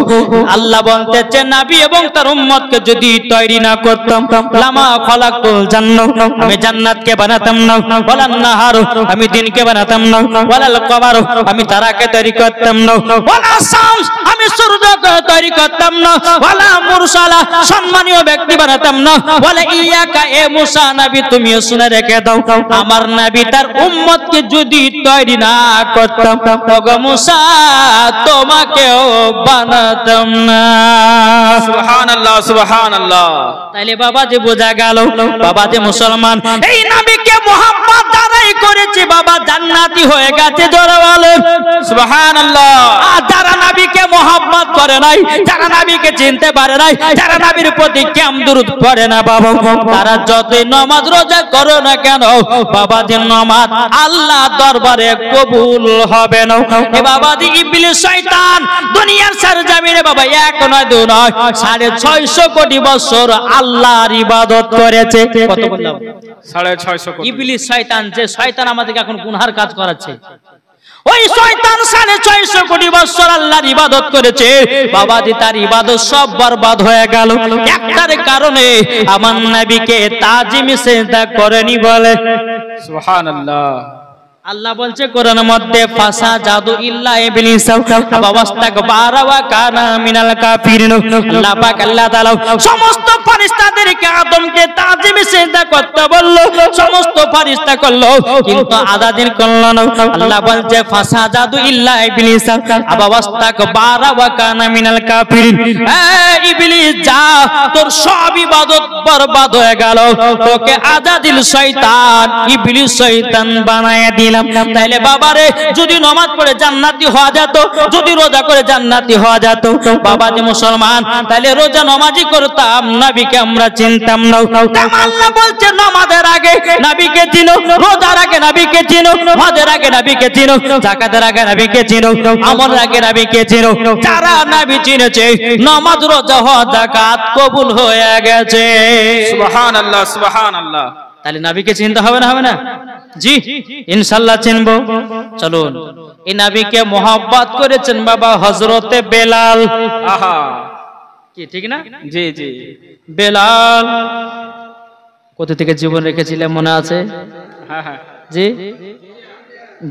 আল্লাহ বলতেছে নবী এবং তার উম্মতকে যদি তৈরি না করতাম, লামা খলাকুল জান্নাত, আমি জান্নাতকে বানাতাম না, ওয়ালান নাহার, আমি দিনকে বানাতাম না, ওয়ালাল কমার, আমি তারাকে তৈরি করতাম না, ওয়ালা শামস, আমি সূর্যকে তৈরি করতাম না, ওয়ালা মুরসালা, সম্মানীয় ব্যক্তি বানাতাম না, ওয়ালা ইয়াকা, এ মুসা নবী তুমিও শুনে রেখে দাও, আমার নবী তার উম্মতকে যদি তৈরি না করতাম, ওগো মুসা তোমাকেও বানাতাম না। সুবহানাল্লাহ সুবহানাল্লাহ। তাইলে বাবা যে বোঝা গেল, বাবা যে মুসলমান এই নবীকে মুহাম্মদ দ্বারাই করেছে, বাবা জান্নাতি হয়ে গেছে। জোরে বলেন সুবহানাল্লাহ। আর যারা নবীকে মুহাম্মদ করে নাই, যারা নবীকে চিনতে পারে নাই, যারা নবীর প্রতি কেম দুরূদ পড়ে না বাবা, তারা যতই নামাজ রোজা করো না কেন, বাবা যে নামাজ আল্লাহ দরবারে কবুল হবে না। এ বাবা যে ইবলিস শয়তান দুনিয়ার সরজমিনে বাবা এক নয় দুই নয় 650 কোটি বছর আল্লাহর ইবাদত করেছে। কত বললাম? 650 কোটি। ইবলিস শয়তান, যে শয়তান আমাদেরকে এখন গুনার কাজ করাচ্ছে, ওই শয়তান 650 কোটি বছর আল্লাহর ইবাদত করেছে। বাবাজি তার ইবাদত সব বরবাদ হয়ে গেল একটার কারণে, আমার নবীকে তাজিম সিজদা করেনি বলে। সুবহানাল্লাহ। আল্লাহ বলছে কোরআনের মধ্যে, ফাসা জাদু ইল্লা ইবলিস ওয়াস্তাকবারা ওয়া কানা মিনাল কাফিরিন। আল্লাহ পাক আল্লাহ তাআলা সমস্ত ফেরেশতাদেরকে আদমকে তাজিম সিজদা করতে বলল, সমস্ত ফেরেশতা করলো, কিন্তু আদাদিন করল না। আল্লাহ বলছে ফাসা জাদু ইল্লা ইবলিস ওয়াস্তাকবারা ওয়া কানা মিনাল কাফিরিন। এ ইবলিস যা, তোর সব ইবাদত বরবাদ হয়ে গেল, তোকে আজাদিল শয়তান, ইবলিস শয়তান বানায়া দিল। তাইলে বাবারে যদি নামাজ পড়ে জান্নাতি হওয়া যেত, যদি রোজা করে জান্নাতি হওয়া যেত, বাবা যে মুসলমান তাইলে রোজা নামাজি করতাম, নবীকে আমরা চিনতাম না। আল্লাহ বলছে নামাজের আগে নবীকে চিনো, রোজার আগে নবীকে চিনো, হজের আগে নবীকে চিনো, যাকাতের আগে নবীকে চিনো, আমলের আগে নবীকে চিনো। যারা নবী চিনেছে, নামাজ রোজা হজ যাকাত কবুল হয়ে গেছে। সুবহানাল্লাহ সুবহানাল্লাহ। তাহলে নবীকে চিনতে হবে না, হবে না? জি ইনশাআল্লাহ চিনবো। চলুন, এই নবীকে মোহাব্বত করেছেন বাবা হযরতে বেলাল। আহা, কি ঠিক না? জি জি। বেলাল কোথা থেকে জীবন রেখেছিলেন মনে আছে? হ্যাঁ হ্যাঁ জি।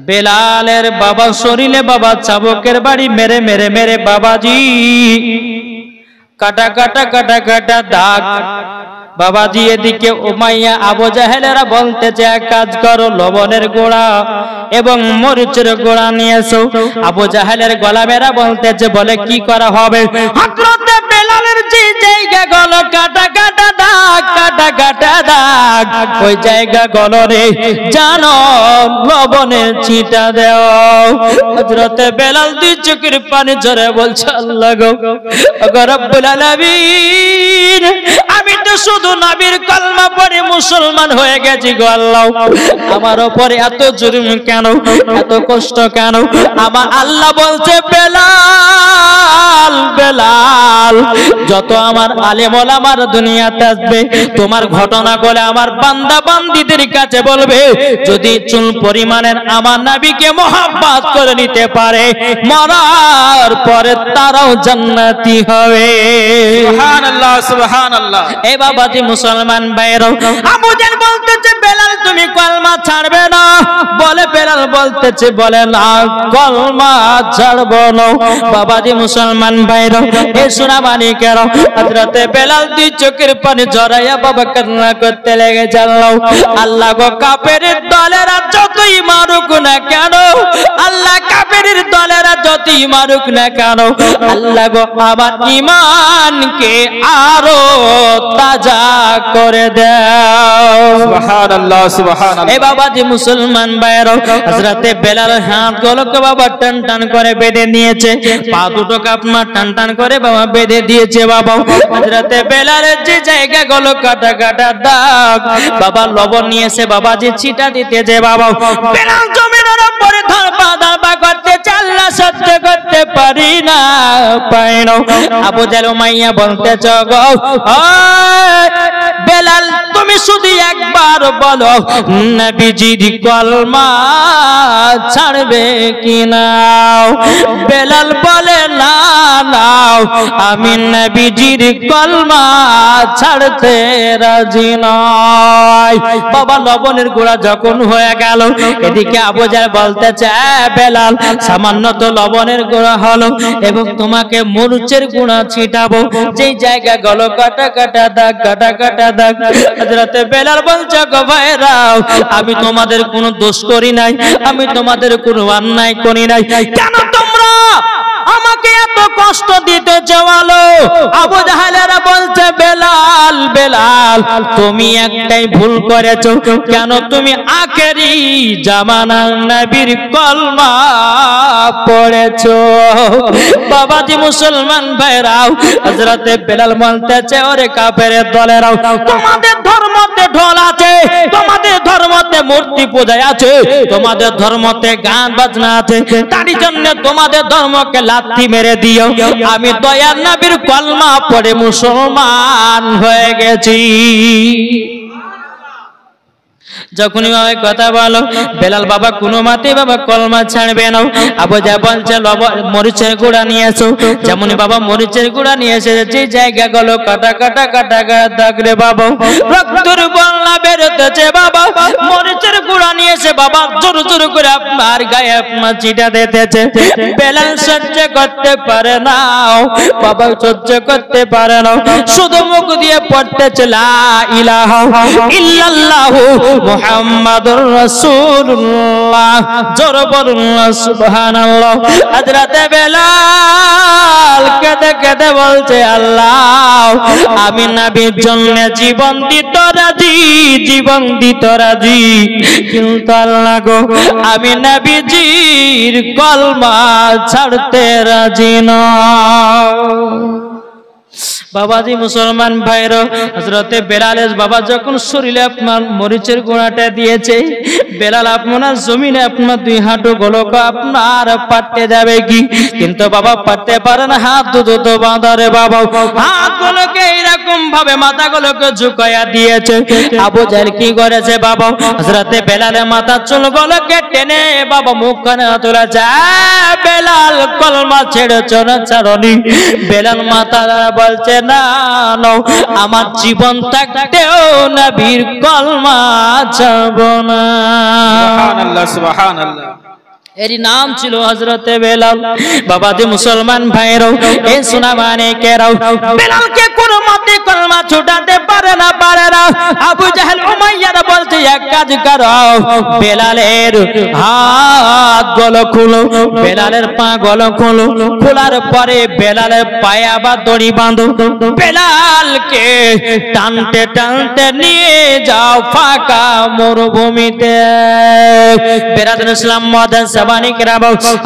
বেলালের বাবা শরীরে বাবা চাবুকের বাড়ি মেরে মেরে মেরে বাবাজি কাটা কাটা কাটা কাটা দাগ। বাবাজি এদিকে উমাইয়া আবু জাহেলেরা বলতেছে এক কাজ করো, লবণের গোড়া এবং মরিচের গোড়া নিয়ে এসো। আবু জাহেলের গোলামেরা বলতেছে, বলে কি করা হবে? হযরতে বেলালের যে জায়গা গলো কাটা কাটা দাগ, কাটা কাটা দাগ, ওই জায়গা গলরে জানো লবণের ছিটা দাও। হযরতে বেলাল দুই চোখের পানি ঝরে বলছে, আল্লাহ গো রব্বুল আলামিন, আমি তো শুধু নবীর কলমা পড়ে মুসলমান হয়ে গেছি গো আল্লাহ, আমার উপরে এত জুলুম কেন, এত কষ্ট কেন? আমার আল্লাহ বলছে, বেলাল বেলাল, যত আমার আলেম ওলামার দুনিয়াতে আসবে, তোমার ঘটনা বলে আমার বান্দা বান্দীদের কাছে বলবে, যদি চুল পরিমাণের আমার নবীকে মোহাব্বত করে নিতে পারে, মরার পরে তারাও জান্নাতি হবে। সুবহানাল্লাহ সুবহানাল্লাহ। এ বাবাজি মুসলমান ভাইরা, আবু জাহেল বলতেছে, বেলাল তুমি কলমা ছাড়বে না? বলে বেলাল বলতেছে, বলে না কলমা ছাড়বো না। বাবাজি মুসলমান ভাইরা, এ সোনা মানিকেরা, হযরতে বেলাল দুই চোখের পানি জড়াইয়া বাবা কান্না করতে লেগেছে। আল্লাহ গো, কাফেরের দলেরা যতই মারুক না কেন, আল্লাহ কাফেরের দলেরা যতই মারুক না কেন, আল্লাহ গো আমার ঈমানকে আরো তাজা করে দাও। সুবহানাল্লাহ সুবহানাল্লাহ। এই বাবাজি মুসলমান ভাইরা, হযরতে বেলাল হাতগুলোকে বাবা টান টান করে বেঁধে নিয়েছে, পা দুটোকে আপনার টান টান করে বাবা বেঁধে দিয়েছে। বাবা হযরতে বেলালের যে জায়গাগুলো কাটা কাটা দাগ, বাবা লবণ নিয়েছে বাবাজি ছিটা দিতেছে। বাবা বেলাল জমিনের উপরে ধরপা করতে চাল্লা সহ্য করতে পারি না, পাই না। আবু জাহল উমাইয়া বলতেছ গো, বেলাল তুমি শুধু একবার বলো নবীজির কলমা ছাড়বে কি না? বেলাল বলে না নাও, আমি নবীজির কলমা ছাড়তে রাজি নয়। বাবা লবণের গুঁড়া যখন হয়ে গেল, এদিকে আবু জাহল বলতেছে, বেলাল সামান্য তো লবণের গুঁড়া হলো, এবং তোমাকে মরিচের গুঁড়া ছিটাবো, যেই জায়গা গলো কাটা কাটা দাগ, কাটা কাটা দাগ। হযরতে বেলাল বলছে, গো ভাইরাও, আমি তোমাদের কোনো দোষ করি নাই, আমি তোমাদের কোনো অন্যায় করি নাই, কেন তোমরা আমাকে এত কষ্ট দিতে চাওয়ালো? আবু জাহেলেরা বলছে, বেলাল বেলাল তুমি একটাই ভুল করেছো, কেন তুমি আখেরি জামানার নবীর কলমা পড়েছো। বাবাজি মুসলমান ভাইরাও, হযরতে বেলাল বলতেছে, ওরে কাফেরের দলেরাও, তোমাদের ধর্মতে ঢোল আছে, তোমাদের ধর্মতে মূর্তি পূজা আছে, তোমাদের ধর্মতে গান বাজনা আছে, তারই জন্য তোমাদের ধর্মকে লাথি মেরে দিও। আমি দয়ার নবীর কলমা পড়ে মুসলমান হয়ে গেছি। যখনই বাবা কথা বলো, বেলাল বাবা কোনো মতে বাবা কলমা ছাড়বে না। আবু জাহল বলছে, মরিচের গুঁড়া নিয়ে এসো। যেমনই বাবা মরিচের গুঁড়া নিয়ে এসে যে জায়গা গেল কাটা কাটা কাটা দাগ রে বাবা, রক্তের বন্যা বেরোতেছে। বাবা মরিচের গুঁড়া নিয়ে এসে বাবা জোর জোর করে আপনার গায়ে আপনার চিটা দিতেছে। বেলাল সহ্য করতে পারে না, বাবা সহ্য করতে পারে না, শুধু মুখ দিয়ে পড়তেছে, লা ইলাহা ইল্লাল্লাহু মুহাম্মাদুর রাসূলুল্লাহ। জোর বলুন সুবহানাল্লাহ। হযরতে বেলাল কেঁদে কেঁদে বলছে, আল্লাহ আমি নবীর জন্য জীবন দিতে রাজি, জীবন দিতে রাজি, কিন্তু আল্লাহ গো আমি নবীজির কলমা ছাড়তে রাজি না। বাবাজি মুসলমান ভাইরা, হযরতে বেলালের বাবা যখন শরীরে আপনার মরিচের গুঁড়াটা দিয়েছে, বেলাল আপনার জমিনে আপনার দুই হাঁটু গোলক আপনার পাটতে যাবে কি, কিন্তু বাবা পাটতে পারে না, হাত দুটো বাঁধারে। বাবা হাত গুলোকে এইরকম ভাবে মাথা গুলোকে ঝুঁকাইয়া দিয়েছে। আবু জাহল কি করেছে বাবা, হযরতে বেলালের মাথা চুল গুলোকে টেনে বাবা মুখখানে তোলা যায়, বেলাল কলমা ছেড়েছ না ছাড়নি? বেলাল মাথা বলছে, না আমার জীবন থাকতেও নবীর কলমা ছাড়ব না। সুবহানাল্লাহ সুবহানাল্লাহ। এর নাম ছিল হযরতে বেলাল। বাবাজি মুসলমান ভাইরাও, এই সোনা মানিকেরাও, বেলালকে কোন মতে কলমা ছুটাতে পারে না, পারে না। আবু জাহল উমাইয়ারা বলছে, এক কাজ করো, বেলালের হাত গলো খুলো, বেলালের পা গলো খুলো, খোলার পরে বেলালের পায়ে আবার দড়ি বাঁধো, বেলালকে টানতে টানতে নিয়ে যাও ফাঁকা মরুভূমিতে। বেরাদুল ইসলাম মাদান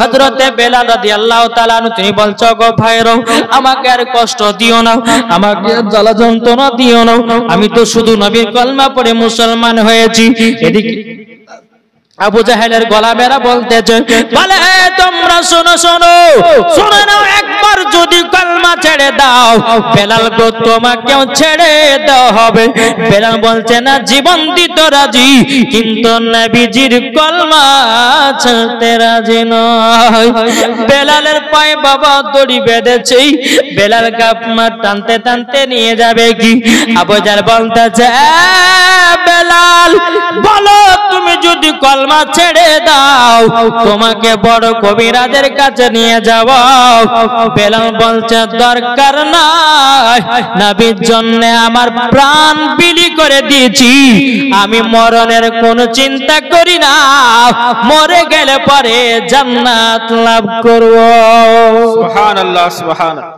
হযরতে বেলাল রাদিয়াল্লাহু তাআলা আনহু তিনি বলছো, গো ভাইরা আমাকে আর কষ্ট দিও না, আমাকে জ্বালা যন্ত্রণা দিও না, আমি তো শুধু নবীর কলমা পড়ে মুসলমান হয়েছি। এদিকে আবু জাহেলের গোলামেরা বলতেছে, বলে তোমরা শোনো শোনো শুনে নাও, একবার যদি কলমা ছেড়ে দাও বেলাল গো তোমাকেও ছেড়ে দেওয়া হবে। বেলাল বলছে না, জীবন দিতে রাজি, কিন্তু নবীজির কলমা ছাড়তে রাজি নয়। বেলালের পায়ে বাবা দড়ি বেঁধেছে, বেলাল গাপমা টানতে টানতে নিয়ে যাবে কি? আবু জাহেল বলতেছে, বেলাল বলো তুমি যদি কলমা ছেড়ে দাও তোমাকে বড় কবিরাজের কাছে নিয়ে যাব। বেলাল বলছে, দরকার নাই, নবীর জন্য আমার প্রাণ বিলি করে দিয়েছি, আমি মরণের কোনো চিন্তা করি না, মরে গেলে পরে জান্নাত লাভ করব। সুবহানাল্লাহ সুবহানাল্লাহ।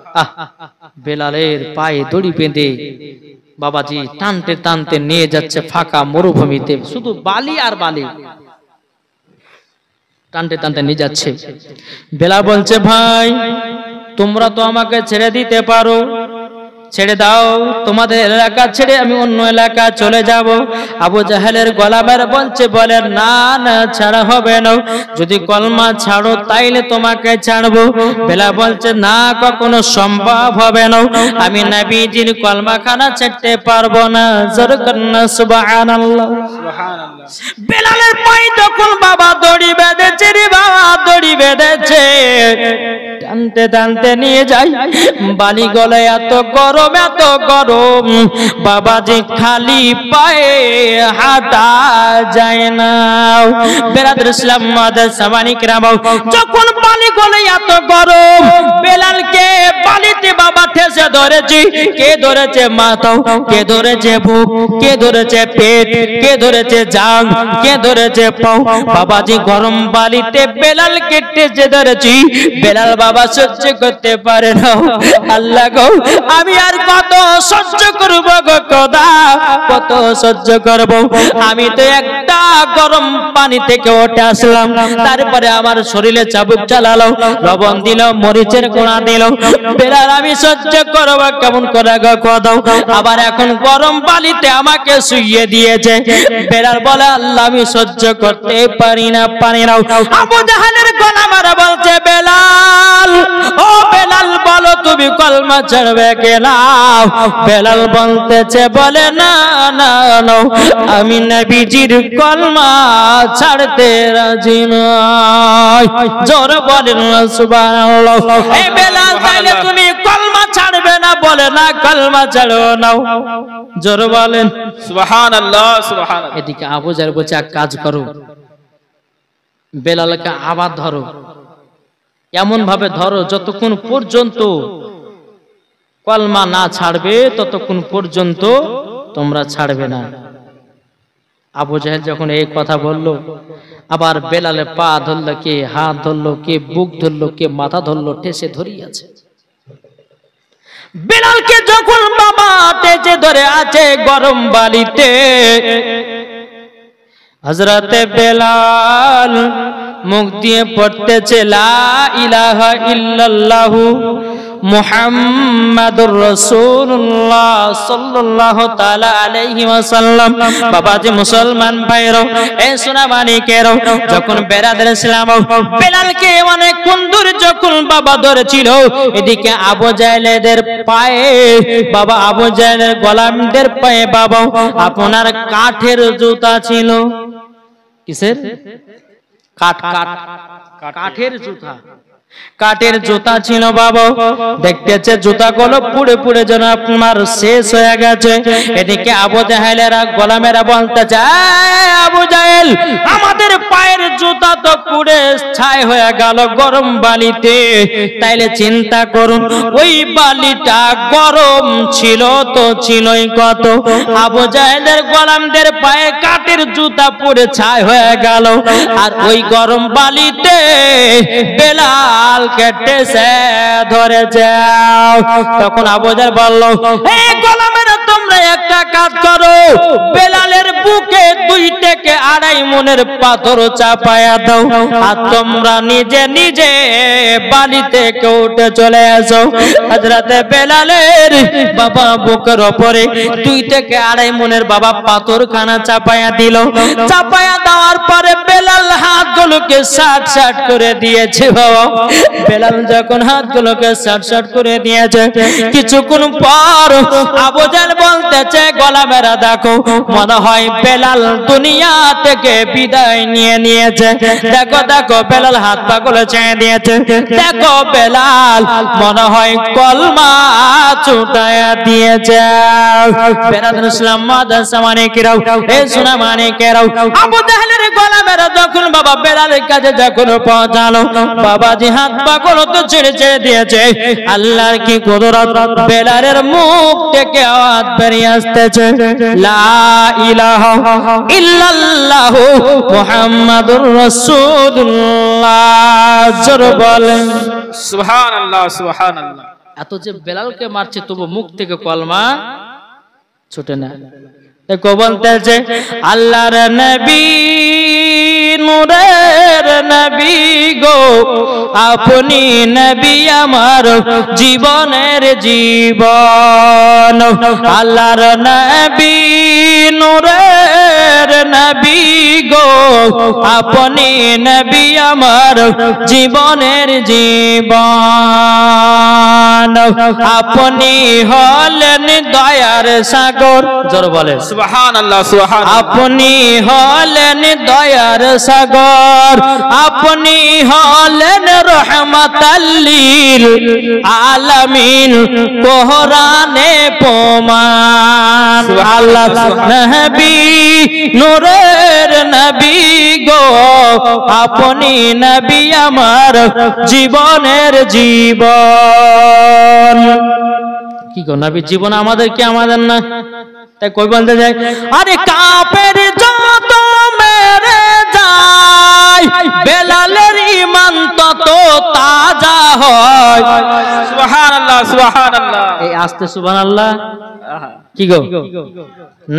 বেলালের পায়ে দড়ি বেঁধে বাবাজি টানতে টানতে নিয়ে যাচ্ছে ফাঁকা মরুভূমিতে, শুধু বালি আর বালি, টানতে টানতে নিয়ে যাচ্ছে। বেলাল বলছে, ভাই তোমরা তো আমাকে ছেড়ে দিতে পারো, ছেড়ে দাও, তোমাদের এলাকা ছেড়ে আমি অন্য এলাকা চলে যাব। আবু জাহেলের গোলামের বলছে, বলে না না ছাড়া হবে না, যদি কলমা ছাড়ো তাইলে তোমাকে ছাড়বো। বেলাল বলছে, না কখনো সম্ভব হবে না, আমি নবীজির কলমাখানা ছাড়তে পারবো না। জোরে কন্না সুবহানাল্লাহ সুবহানাল্লাহ। বেলালের পায়ে তখন বাবা দড়ি বেঁধেছে রে বাবা, দড়ি বেঁধেছে, টানতে টানতে নিয়ে যাই। বালি গলে এত গরম, এত গরম বাবাজি খালি পায়ে হাঁটা যায় না। বেরাদর ইসলাম মাদার সামানিক রাম, যখন বালি গলে এত গরম, বেলালকে বালিতে বাবা ঠেসে ধরেছি। কে ধরেছে মাথা, কে ধরেছে বুক, কে ধরেছে পেট, কে ধরেছে জাং, কে ধরেছে পাও। বাবাজি গরম বালিতে বেলালকে ঠেসে ধরেছি। বেলাল বাবা সহ্য করতে পারে না, আল্লাহ গো আমি আর কত সহ্য করব গো খোদা, কত সহ্য করব। আমি তো একটা গরম পানি থেকে উঠে আসলাম, তারপরে আমার শরীরে চাবুক চালালো, লবণ দিল, মরিচের কোড়া দিল। বেলাল আমি সহ্য করব কেমন করে গো খোদা, আবার এখন গরম বালিতে আমাকে শুইয়ে দিয়েছে। বেলাল বলে, আল্লাহ আমি সহ্য করতে পারি না, পারি না। আবু জাহেলের গোলামেরা বলছে, বেলাল ও বেলাল বলো তুমি কলমা ছাড়বে কিনা? বেলাল বলতেছে, বলে না না না, আমি নবীজির কলমা ছাড়তে রাজি নই। জোরে বলেন সুবহানাল্লাহ। এই বেলাল তাইলে তুমি কলমা ছাড়বে না? বলে না, কলমা ছাড়ো না। জোরে বলেন সুবহানাল্লাহ সুবহানাল্লাহ। এদিকে আবু জাহেল বলছে, এক কাজ করো, বেলালকে আবার ধরো, এমন ভাবে ধরো যতক্ষণ পর্যন্ত কলমা না ছাড়বে ততক্ষণ পর্যন্ত তোমরা ছাড়বে না। আবু জাহেল যখন এই কথা বলল, আবার বেলালে পা ধরলো, কে হাত ধরলো, কে বুক ধরলো, কে মাথা ধরলো, ঠেসে ধরিয়াছে। বেলালকে যখন বাবা ঠেসে ধরে আছে গরম বালিতে, হযরতে বেলাল মুখ দিয়ে পড়তেছে, লা ইলাহা ইল্লাল্লাহু মুহাম্মাদুর রাসূলুল্লাহ সাল্লাল্লাহু তাআলা আলাইহি ওয়াসাল্লাম। বাবাজি মুসলমান ভাইরা, এই সোনা মানিকেরা, যখন বেরাদর ইসলাম বেলালকে অনেক কুন্দুর যখন বাবা ধরেছিল, এদিকে আবু জাহেলের পায়ে বাবা, আবু জাহেলের গোলামদের পায়ে বাবা আপনার কাঠের জুতা ছিল। কিসের? কাঠ, কাঠ, কাঠের জুতা, কাঠের জুতা ছিল বাবা। দেখতেছে জুতাগুলো পুড়ে পুড়ে যেন আপনার শেষ হয়ে গেছে। এদিকে আবু জাহেলেরা গোলামেরা বলতেছে, আবু জাহেল আমাদের পায়ের জুতা তো পুড়ে ছাই হয়ে গেল গরম বালিতে, তাইলে চিন্তা করুন ওই বালিটা গরম ছিল তো ছিলই কত। আবু জাহেলের গোলামদের পায়ে কাঠের জুতা পুড়ে ছাই হয়ে গেল, আর ওই গরম বালিতে বেলাল কেটেছে ধরে যাও। তখন আবু জাহেল বলল, এই গোলামেরা তোমরা একটা কাজ করো, বেলালের বুকে 2 থেকে 2.5 মনের পাথর চাপায়া দাও, আর তোমরা নিজে নিজে বাড়ি থেকে উঠে চলে আসো। হযরতে বেলালের বাবা বুকের উপরে 2 থেকে 2.5 মনের বাবা পাথর খানা চাপায়া দিল। চাপায়া দেওয়ার পরে বেলাল হাতগুলোকে সাট করে দিয়েছে। বাবা বেলাল যখন হাতগুলোকে সাট করে দিয়েছে, কিছুক্ষণ পর আবু জাহেল বলতেছে, গোলামেরা দেখো, মনে হয় বেলাল দুনিয়া থেকে বিদায় নিয়েছে। দেখো দেখো বেলাল হাত পা গুলো ছেড়ে দিয়েছে। দেখো বেলাল মনে হয় কলমা ছুটায়া দিয়েছে। বেলাল ইসলাম মাদ্রাসা মানে কিরাও, এ সোনা মানে কিরাও, আবু জাহেলের গোলামেরা যখন বাবা বেলালের কাছে যখন পৌঁছালো, বাবাজি হাত পা গুলো তো ছেড়ে দিয়েছে। আল্লাহর কি কুদরত, বেলালের মুখ থেকে আওয়াজ বেরিয়ে আসতেছে, লা ইলাহা ইল্লাল্লাহু মুহাম্মাদুর রাসূলুল্লাহ। জোরে বলেন সুবহানাল্লাহ সুবহানাল্লাহ। এত যে বেলালকে মারছে তবু মুখ থেকে কলমা ছুটে না। দেখো বলতেছে, আল্লাহর নবী নূরের নবী গো, আপনি নবী আমার জীবনের জীবন। আল্লাহর নবী নূরের নবী গো, আপনি নবী আমার জীবনের জীবন। আপনি হলেন দয়ার সাগর। জোরে বলে সুবহানাল্লাহ সুবহানাল্লাহ। আপনি হলেন দয়ার সাগর, আপনি হলেন রহমাতাল লিল আলামিন, কোরআনে প্রমাণ। আল্লাহ নবী নূরের নবী গো, আপনি নবী আমার জীবনের জীবন। কি গো নবী জীবন আমাদের কি আমাদের না? তাই কই বলতে যায়, আরে কাফের যত মেরে যায়, বেলালের ঈমান তত তাজা হয়। সুবহানাল্লাহ সুবহানাল্লাহ। এই আস্তে সুবহানাল্লাহ। কি গো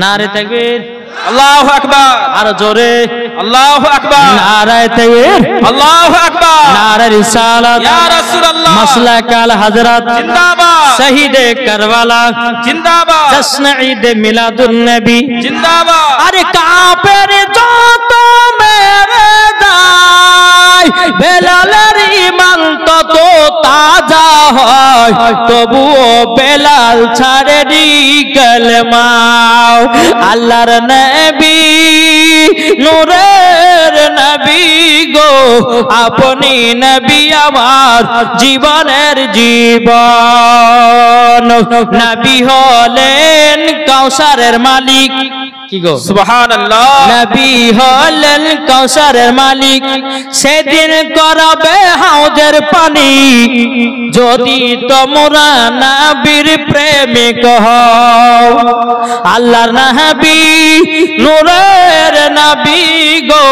নারে তাকবীর, আল্লাহু আকবার। আরো জোরে আল্লাহু আকবার। নারে তাকবীর, আল্লাহু আকবার। নারে রিসালাত, ইয়া রাসূলুল্লাহ। মাসলাক আল হযরত জিন্দাবাদ। শহীদে কারবালা জিন্দাবাদ। জশ্ন ঈদ মিলাদুন নবী জিন্দাবাদ। আরে কাফের যত মেরে যায়, বেলালের ঈমান তত তাজা হয়, তবুও বেলাল ছাড়ে নি কলমা। আল্লাহর নবী নূরের নবী গো, আপনি নবী আমার জীবনের জীবন। নবী হলেন কাউসারের মালিক। কি গো সুবহানাল্লাহ। নবী হলেন কাউসারের মালিক, সেদিন করাবে হাউজের পানি, যদি তোমরা নবীর প্রেমিক হও। আল্লাহর নবী নূরের নবী গো,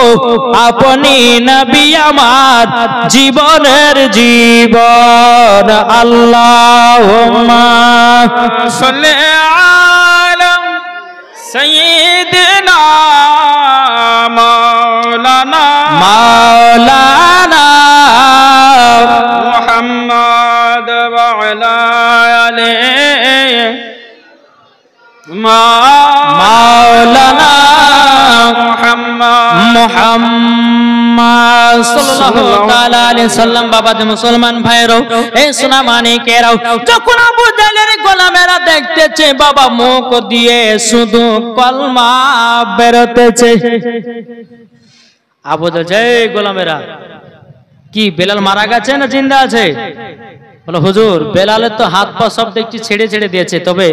আপনি নবী আমার জীবনের জীবন। আল্লাহুম্মা সাল্লি আলা সাইয়্যিদিনা মাওলানা মাওলানা মুহাম্মদ ওয়া আলা আলিহি মাওলানা মুহাম্মদ মুহাম্মদ সাল্লাল্লাহু তাআলা আলাইহি সাল্লাম। বাবাজি মুসলমান ভাইরাও, এই সোনা মানিকেরাও, যখন আবু জাহেলের গোলামেরা দেখতেছে বাবা মুখ দিয়ে শুধু কলমা বেরোতেছে, আবু জাহেল, এই গোলামেরা কি বেলাল মারা গেছে না জিন্দা আছে? বলো হুজুর বেলালের তো হাত পা সব দেখছি ছেড়ে দিয়েছে, তবে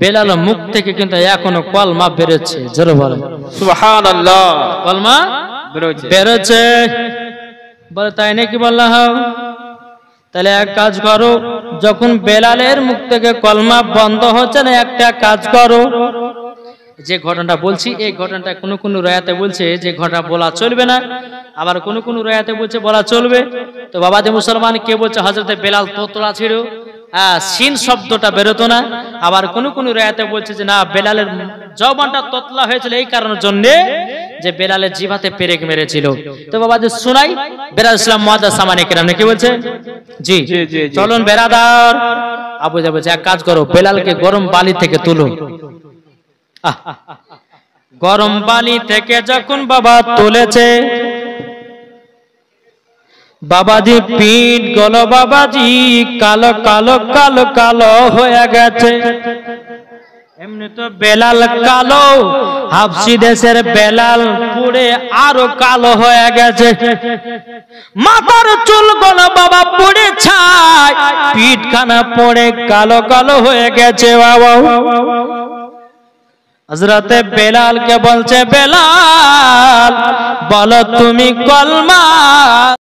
বেলাল মুখ থেকে কিন্তু এখনো কলমা বেরোচ্ছে। জোরে বলেন সুবহানাল্লাহ। কলমা বেরোচ্ছে। বলে তাই নাকি? বললাম তাহলে এক কাজ করো, যখন বেলালের মুখ থেকে কলমা বন্ধ হচ্ছে না, একটা কাজ করো, যে ঘটনাটা বলছি এই ঘটনাটা কোন কোন রায়াতে বলছে যে ঘটনা বলা চলবে না, আবার কোন কোন রায়াতে বলছে বলা চলবে। তো বাবাজি মুসলমান কে বলছে হযরতে বেলাল তোতলা ছিল সিন শব্দটা বেরোতো না। আবার কোন কোন রায়াতে বলছে যে না, বেলালের জবানটা ততলা হয়েছিল এই কারণের জন্য যে বেলালের জিভাতে পেরেক মেরেছিল। তো বাবা যে শোনাই, বেলাল ইসলাম মুআজ্জাজ সামানে কেরাম কি বলছে? জি চলুন বেরাদার। আবু যা বলছে এক কাজ করো, বেলালকে গরম বালি থেকে তুলো। গরম বালি থেকে যখন বাবা তুলেছে, বাবাজি পিঠ গলো বাবাজি কালো কালো কালো কালো হয়ে গেছে। এমনি তো বেলাল কালো, হাবশি দেশের বেলাল পুড়ে আরো কালো হয়ে গেছে। মাথার চুল গলো বাবা পুড়ে ছাই, পিঠ খানা পড়ে কালো কালো হয়ে গেছে বাবা। হযরতে বেলালকে বলছে, বেলাল বলো তুমি কলমা